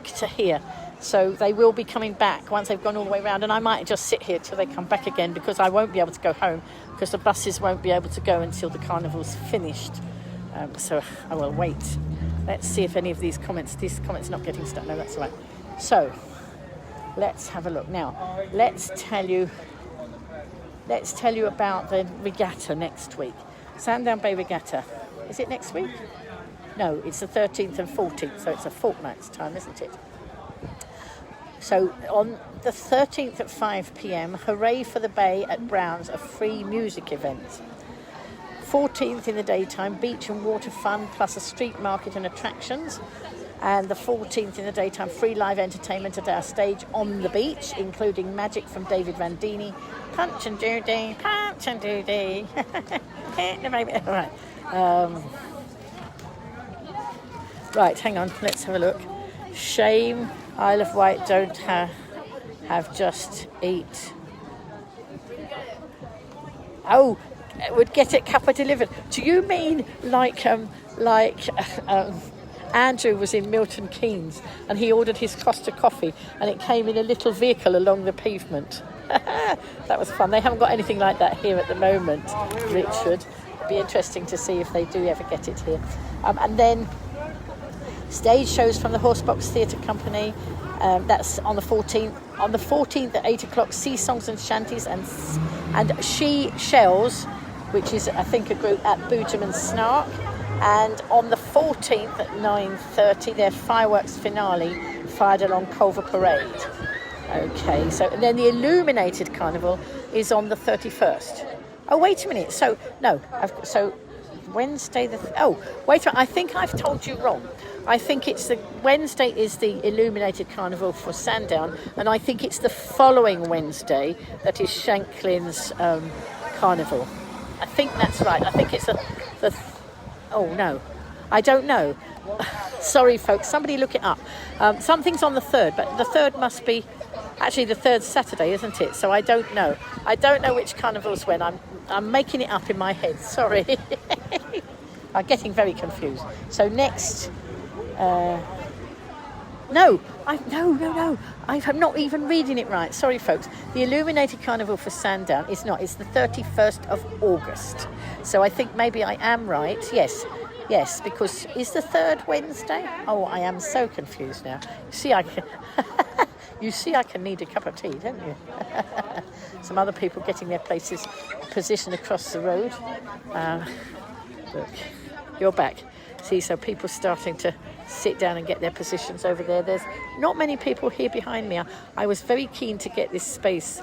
to here. So they will be coming back once they've gone all the way around, and I might just sit here till they come back again, because I won't be able to go home, because the buses won't be able to go until the carnival's finished. So I will wait. Let's see if any of these comments are not getting stuck. No, that's all right. So let's have a look now. Let's tell you about the regatta next week. Sandown Bay Regatta. Is it next week? No, it's the 13th and 14th, so it's a fortnight's time, isn't it? So on the 13th at 5 p.m, Hooray for the Bay at Brown's, a free music event. 14th in the daytime, beach and water fun, plus a street market and attractions. And the 14th in the daytime, free live entertainment at our stage on the beach, including magic from David Randini, Punch and Doody. All right. Right, hang on, let's have a look. Shame Isle of Wight don't have just eat. Oh, would get it cuppa delivered. Do you mean like Andrew was in Milton Keynes and he ordered his Costa coffee and it came in a little vehicle along the pavement? That was fun. They haven't got anything like that here at the moment, Richard. It'd be interesting to see if they do ever get it here. And then stage shows from the Horsebox Theatre Company. That's on the 14th. On the 14th at 8 o'clock, Sea Songs and Shanties and She Shells, which is, I think, a group at Boojum and Snark. And on the 14th at 9:30, their fireworks finale fired along Culver Parade. Okay, so and then the Illuminated Carnival is on the 31st. Oh, wait a minute. So Wednesday wait a minute. I think I've told you wrong. I think it's the Wednesday is the Illuminated Carnival for Sandown, and I think it's the following Wednesday that is Shanklin's Carnival. I think that's right. I think it's oh no, I don't know. Sorry, folks. Somebody look it up. Something's on the 3rd, but the 3rd must be actually the 3rd Saturday, isn't it? So I don't know. I don't know which carnival's when. I'm making it up in my head. Sorry. I'm getting very confused. So next. No. I'm not even reading it right. Sorry, folks. The Illuminated Carnival for Sandown is not. It's the 31st of August. So I think maybe I am right. Yes, because is the 3rd Wednesday? Oh, I am so confused now. You see, I can need a cup of tea, don't you? Some other people getting their position across the road. Look, you're back. See, so people starting to sit down and get their positions over there. There's not many people here behind me. I was very keen to get this space,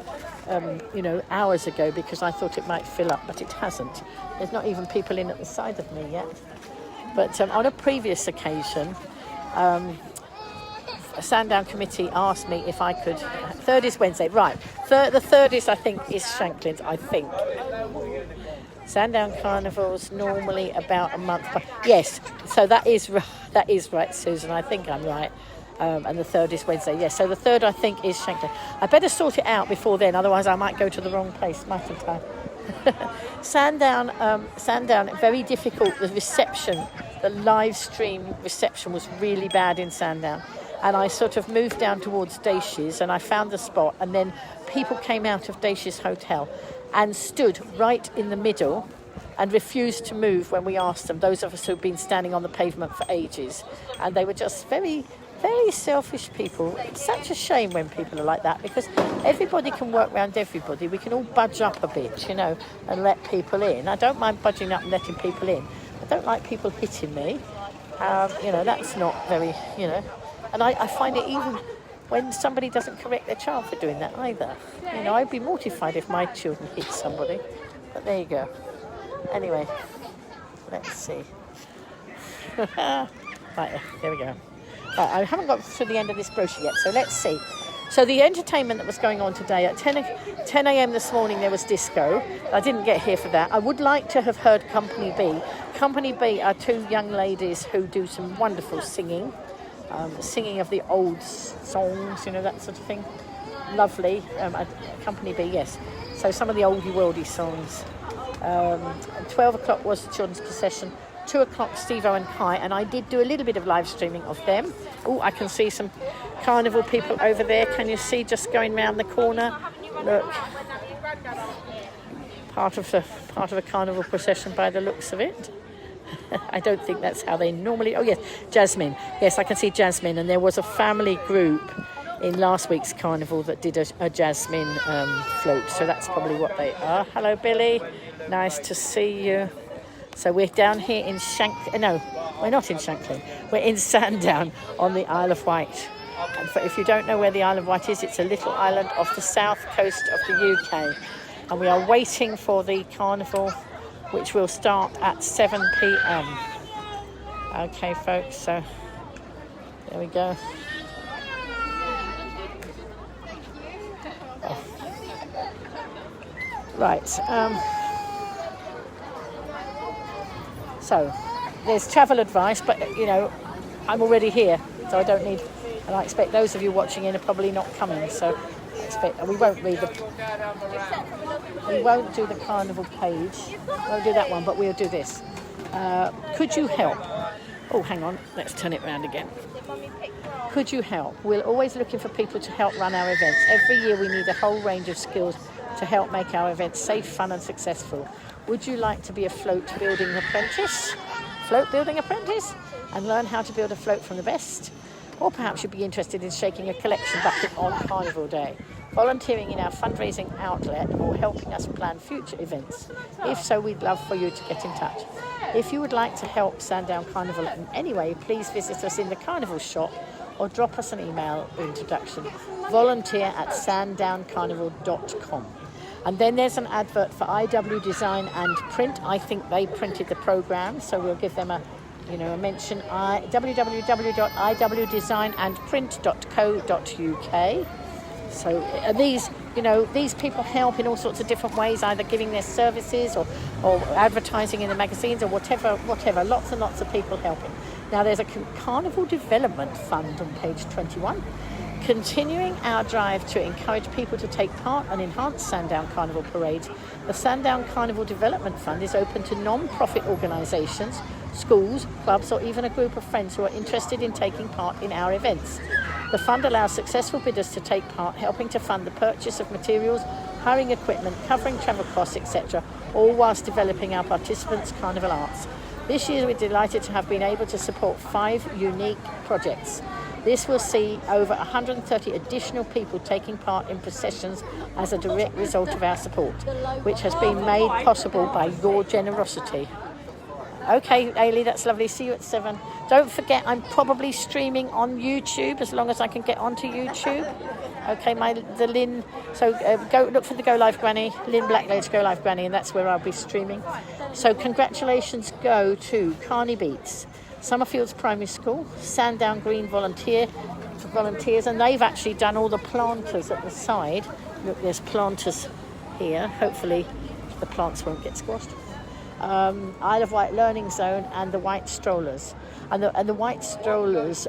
hours ago, because I thought it might fill up, but it hasn't. There's not even people in at the side of me yet. But on a previous occasion, a Sandown committee asked me if I could. 3rd is Wednesday, right? The 3rd is, I think, is Shanklin's. I think. Sandown Carnival's normally about a month. Yes, so that is right, Susan. I think I'm right. And the 3rd is Wednesday. Yes, so the 3rd I think is Shanklin. I better sort it out before then, otherwise I might go to the wrong place, mightn't I? Sandown, very difficult. The reception, the live stream reception was really bad in Sandown. And I sort of moved down towards Davies and I found the spot, and then people came out of Davies Hotel and stood right in the middle and refused to move when we asked them, those of us who've been standing on the pavement for ages. And they were just very, very selfish people. It's such a shame when people are like that, because everybody can work around everybody. We can all budge up a bit, and let people in. I don't mind budging up and letting people in. I don't like people hitting me. That's not very, And I find it even when somebody doesn't correct their child for doing that either. I'd be mortified if my children hit somebody. But there you go. Anyway, let's see. Right, there we go. Right, I haven't got to the end of this brochure yet, so let's see. So the entertainment that was going on today, at 10 a.m. this morning there was disco. I didn't get here for that. I would like to have heard Company B. Company B are two young ladies who do some wonderful singing. Singing of the old songs, that sort of thing. Lovely. Company B, yes. So some of the oldie worldy songs. 12 o'clock was the children's procession. 2 o'clock, Steve-O and Kai, and I did do a little bit of live streaming of them. Oh, I can see some carnival people over there. Can you see just going round the corner? Look, part of a carnival procession by the looks of it. I don't think that's how they normally... Oh, yes, Jasmine. Yes, I can see Jasmine. And there was a family group in last week's carnival that did a Jasmine float. So that's probably what they are. Hello, Billy. Nice to see you. So we're down here in No, we're not in Shanklin. We're in Sandown on the Isle of Wight. And if you don't know where the Isle of Wight is, it's a little island off the south coast of the UK. And we are waiting for the carnival, which will start at 7 p.m. Okay, folks, so there we go. Oh. Right, so there's travel advice, but, you know, I'm already here, so I don't need... And I expect those of you watching in are probably not coming, so I expect we won't do the carnival page. We'll do that one, but we'll do this. Could you help? Oh, hang on, let's turn it round again. Could you help? We're always looking for people to help run our events. Every year we need a whole range of skills to help make our events safe, fun and successful. Would you like to be a float building apprentice? Float building apprentice? And learn how to build a float from the best? Or perhaps you'd be interested in shaking a collection bucket on Carnival Day, volunteering in our fundraising outlet or helping us plan future events. If so, we'd love for you to get in touch. If you would like to help Sandown Carnival in any way, please visit us in the Carnival shop or drop us an email introduction, volunteer@sandowncarnival.com. And then there's an advert for IW Design and Print. I think they printed the programme, so we'll give them a mention. www.iwdesignandprint.co.uk. So these people help in all sorts of different ways, either giving their services or advertising in the magazines or whatever. Lots and lots of people helping. Now there's a Carnival Development Fund on page 21. Continuing our drive to encourage people to take part and enhance Sandown Carnival parades, the Sandown Carnival Development Fund is open to non-profit organisations, schools, clubs or even a group of friends who are interested in taking part in our events. The fund allows successful bidders to take part, helping to fund the purchase of materials, hiring equipment, covering travel costs, etc., all whilst developing our participants' carnival arts. This year we're delighted to have been able to support 5 unique projects. This will see over 130 additional people taking part in processions as a direct result of our support, which has been made possible by your generosity. Okay, Ailey, that's lovely. See you at 7. Don't forget, I'm probably streaming on YouTube as long as I can get onto YouTube. Okay, the Lynn. So go look for the GoliveGranny, Lynn Blackledge GoliveGranny, and that's where I'll be streaming. So congratulations go to Carney Beats, Summerfields Primary School, Sandown Green volunteers, and they've actually done all the planters at the side. Look, there's planters here. Hopefully the plants won't get squashed. Isle of Wight Learning Zone and the White Strollers. And the White Strollers,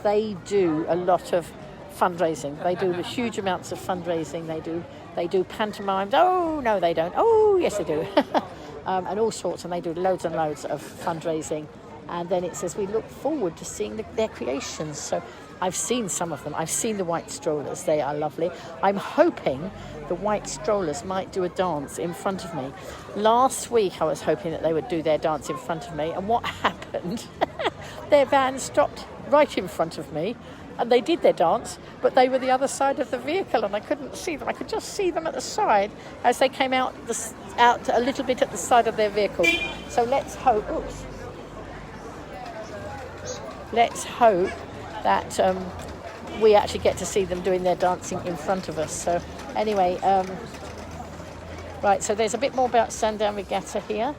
they do a lot of fundraising. They do huge amounts of fundraising. They do pantomimes. Oh, no, they don't. Oh, yes, they do. And all sorts, and they do loads and loads of fundraising. And then it says, we look forward to seeing their creations. So I've seen some of them. I've seen the White Strollers. They are lovely. I'm hoping the White Strollers might do a dance in front of me. Last week I was hoping that they would do their dance in front of me, and what happened? Their van stopped right in front of me, and they did their dance, but they were the other side of the vehicle and I couldn't see them. I could just see them at the side as they came out a little bit at the side of their vehicle. So let's hope that we actually get to see them doing their dancing in front of us. So anyway, right, so there's a bit more about Sandown Regatta here.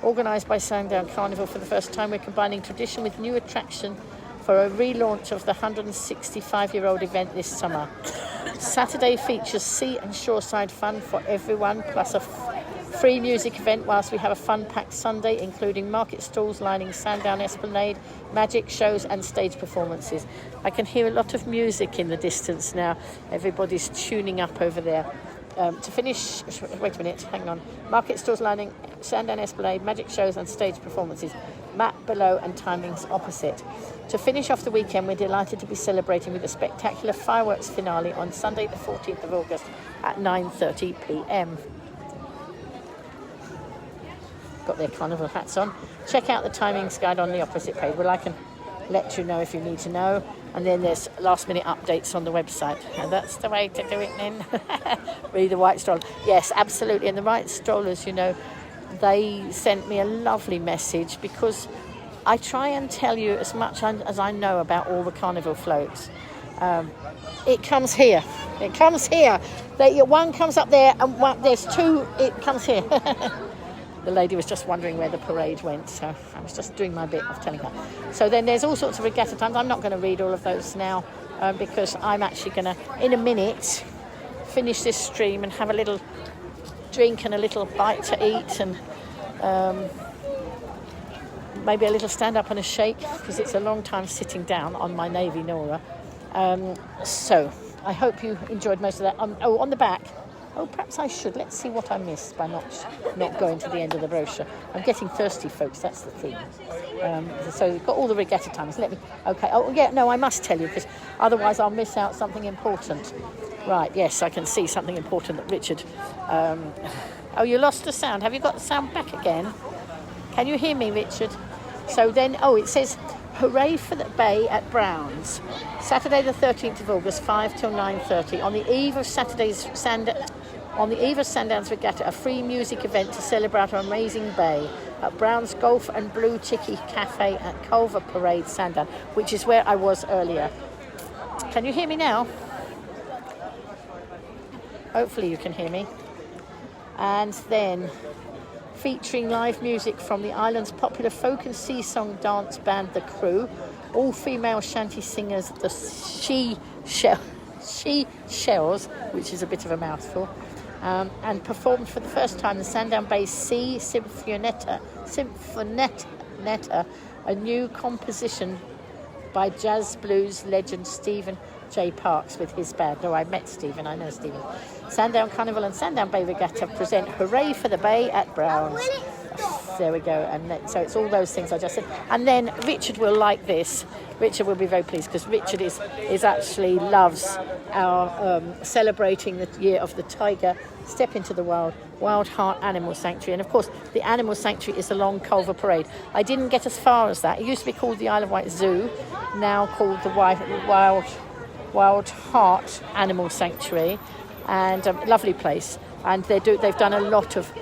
Organised by Sandown Carnival for the first time, we're combining tradition with new attraction for a relaunch of the 165-year-old event this summer. Saturday features sea and shoreside fun for everyone, plus a free music event, whilst we have a fun-packed Sunday, including market stalls lining Sandown Esplanade, magic shows and stage performances. I can hear a lot of music in the distance now. Everybody's tuning up over there. To finish, wait a minute, hang on. Market stalls lining, Sandown Esplanade, magic shows and stage performances. Map below and timings opposite. To finish off the weekend, we're delighted to be celebrating with a spectacular fireworks finale on Sunday the 14th of August at 9:30 p.m. Got their carnival hats on. Check out the timings guide on the opposite page. Well, I can let you know if you need to know. And then there's last minute updates on the website. And that's the way to do it then. Read the white stroller. Yes, absolutely. And the white strollers, you know, they sent me a lovely message because I try and tell you as much as I know about all the carnival floats. It comes here. It comes here. One comes up there and there's two. It comes here. The lady was just wondering where the parade went, so I was just doing my bit of telling her. So then there's all sorts of regatta times. I'm not going to read all of those now because I'm actually going to, in a minute, finish this stream and have a little drink and a little bite to eat and maybe a little stand up and a shake because it's a long time sitting down on my navy Nora. So I hope you enjoyed most of that. On the back. Oh, perhaps I should. Let's see what I missed by not going to the end of the brochure. I'm getting thirsty, folks. That's the thing. So we've got all the regatta times. Okay. Oh, yeah. No, I must tell you because otherwise I'll miss out something important. Right. Yes, I can see something important that Richard. Oh, you lost the sound. Have you got the sound back again? Can you hear me, Richard? So then, it says, hooray for the bay at Brown's. Saturday the 13th of August, 5 till 9:30. On the eve of Sandown's Regatta, a free music event to celebrate our amazing bay at Brown's Golf and Blue Tiki Cafe at Culver Parade, Sandown, which is where I was earlier. Can you hear me now? Hopefully you can hear me. And then featuring live music from the island's popular folk and sea song dance band, The Crew, all female shanty singers, the She Shells, which is a bit of a mouthful, and performed for the first time the Sandown Bay Sea Sinfonetta, a new composition by jazz blues legend Stephen J. Parks with his band. Oh, I met Stephen, I know Stephen. Sandown Carnival and Sandown Bay Regatta present Hooray for the Bay at Brown's. There we go. And so it's all those things I just said. And then Richard will like this. Richard will be very pleased because Richard is actually loves our celebrating the year of the tiger. Step into the Wild Heart Animal Sanctuary. And of course, the Animal Sanctuary is along Culver Parade. I didn't get as far as that. It used to be called the Isle of Wight Zoo, now called the Wild Heart Animal Sanctuary, and lovely place. And they've done a lot of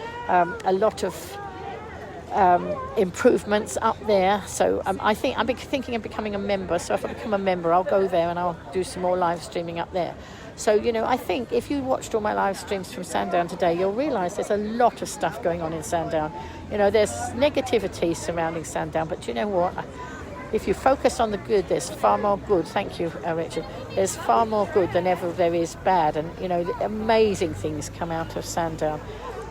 improvements up there. So I'm thinking of becoming a member. So if I become a member, I'll go there and I'll do some more live streaming up there. So, you know, I think if you watched all my live streams from Sandown today, you'll realise there's a lot of stuff going on in Sandown. You know, there's negativity surrounding Sandown, but you know what? If you focus on the good, there's far more good. Thank you, Richard. There's far more good than ever there is bad. And, you know, amazing things come out of Sandown,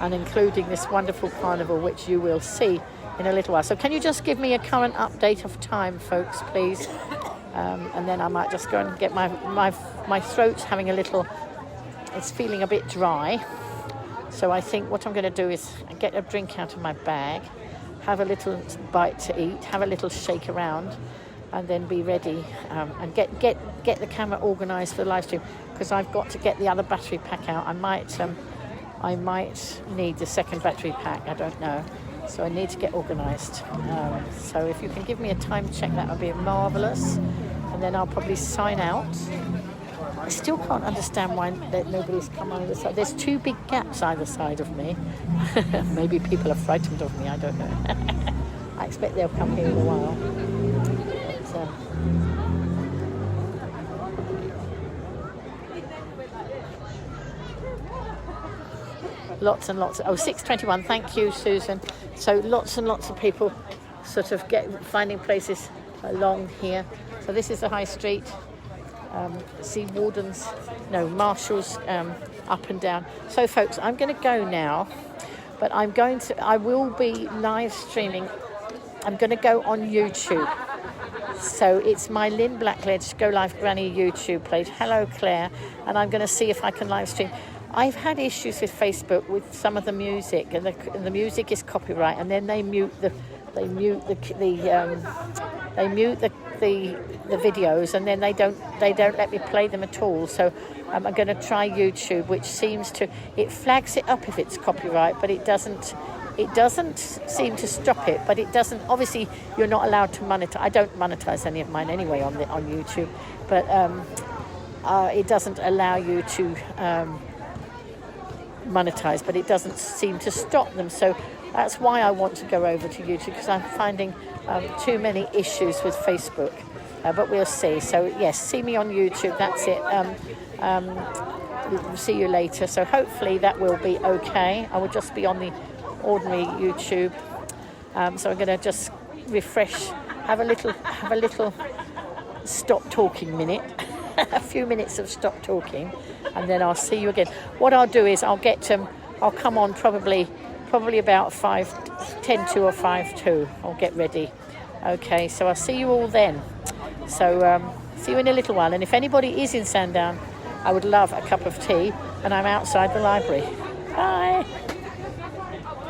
and including this wonderful carnival, which you will see in a little while. So can you just give me a current update of time, folks, please? And then I might just go and get my throat's having a little, it's feeling a bit dry. So I think what I'm going to do is get a drink out of my bag, have a little bite to eat, have a little shake around, and then be ready and get the camera organised for the live stream, because I've got to get the other battery pack out. I might need the second battery pack, I don't know. So I need to get organised. So if you can give me a time check, that would be marvellous. And then I'll probably sign out. I still can't understand why nobody's come either side. There's two big gaps either side of me. Maybe people are frightened of me, I don't know. I expect they'll come here in a while. But, lots and lots. 6:21. Thank you, Susan. So lots and lots of people sort of finding places along here. So this is the high street. See marshals up and down. So folks, I'm going to go now, but I will be live streaming. I'm going to go on YouTube. So it's my Lynn Blackledge GoliveGranny YouTube page. Hello, Claire. And I'm going to see if I can live stream. I've had issues with Facebook with some of the music, and the music is copyright, and then they mute the videos, and then they don't let me play them at all. So I'm going to try YouTube, which seems to, it flags it up if it's copyright, but it doesn't seem to stop it. But it doesn't, obviously you're not allowed to monetize. I don't monetize any of mine anyway on YouTube, but it doesn't allow you to monetize, but it doesn't seem to stop them. So that's why I want to go over to YouTube, because I'm finding too many issues with Facebook. But we'll see. So yes, see me on YouTube. That's it. We'll see you later. So hopefully that will be okay. I will just be on the ordinary YouTube. So I'm going to just refresh, have a little stop talking minute, a few minutes of stop talking, and then I'll see you again. What I'll do is I'll come on probably about 10 to or 5 to. I'll get ready. Okay, so I'll see you all then. So see you in a little while. And if anybody is in Sandown, I would love a cup of tea, and I'm outside the library. Bye.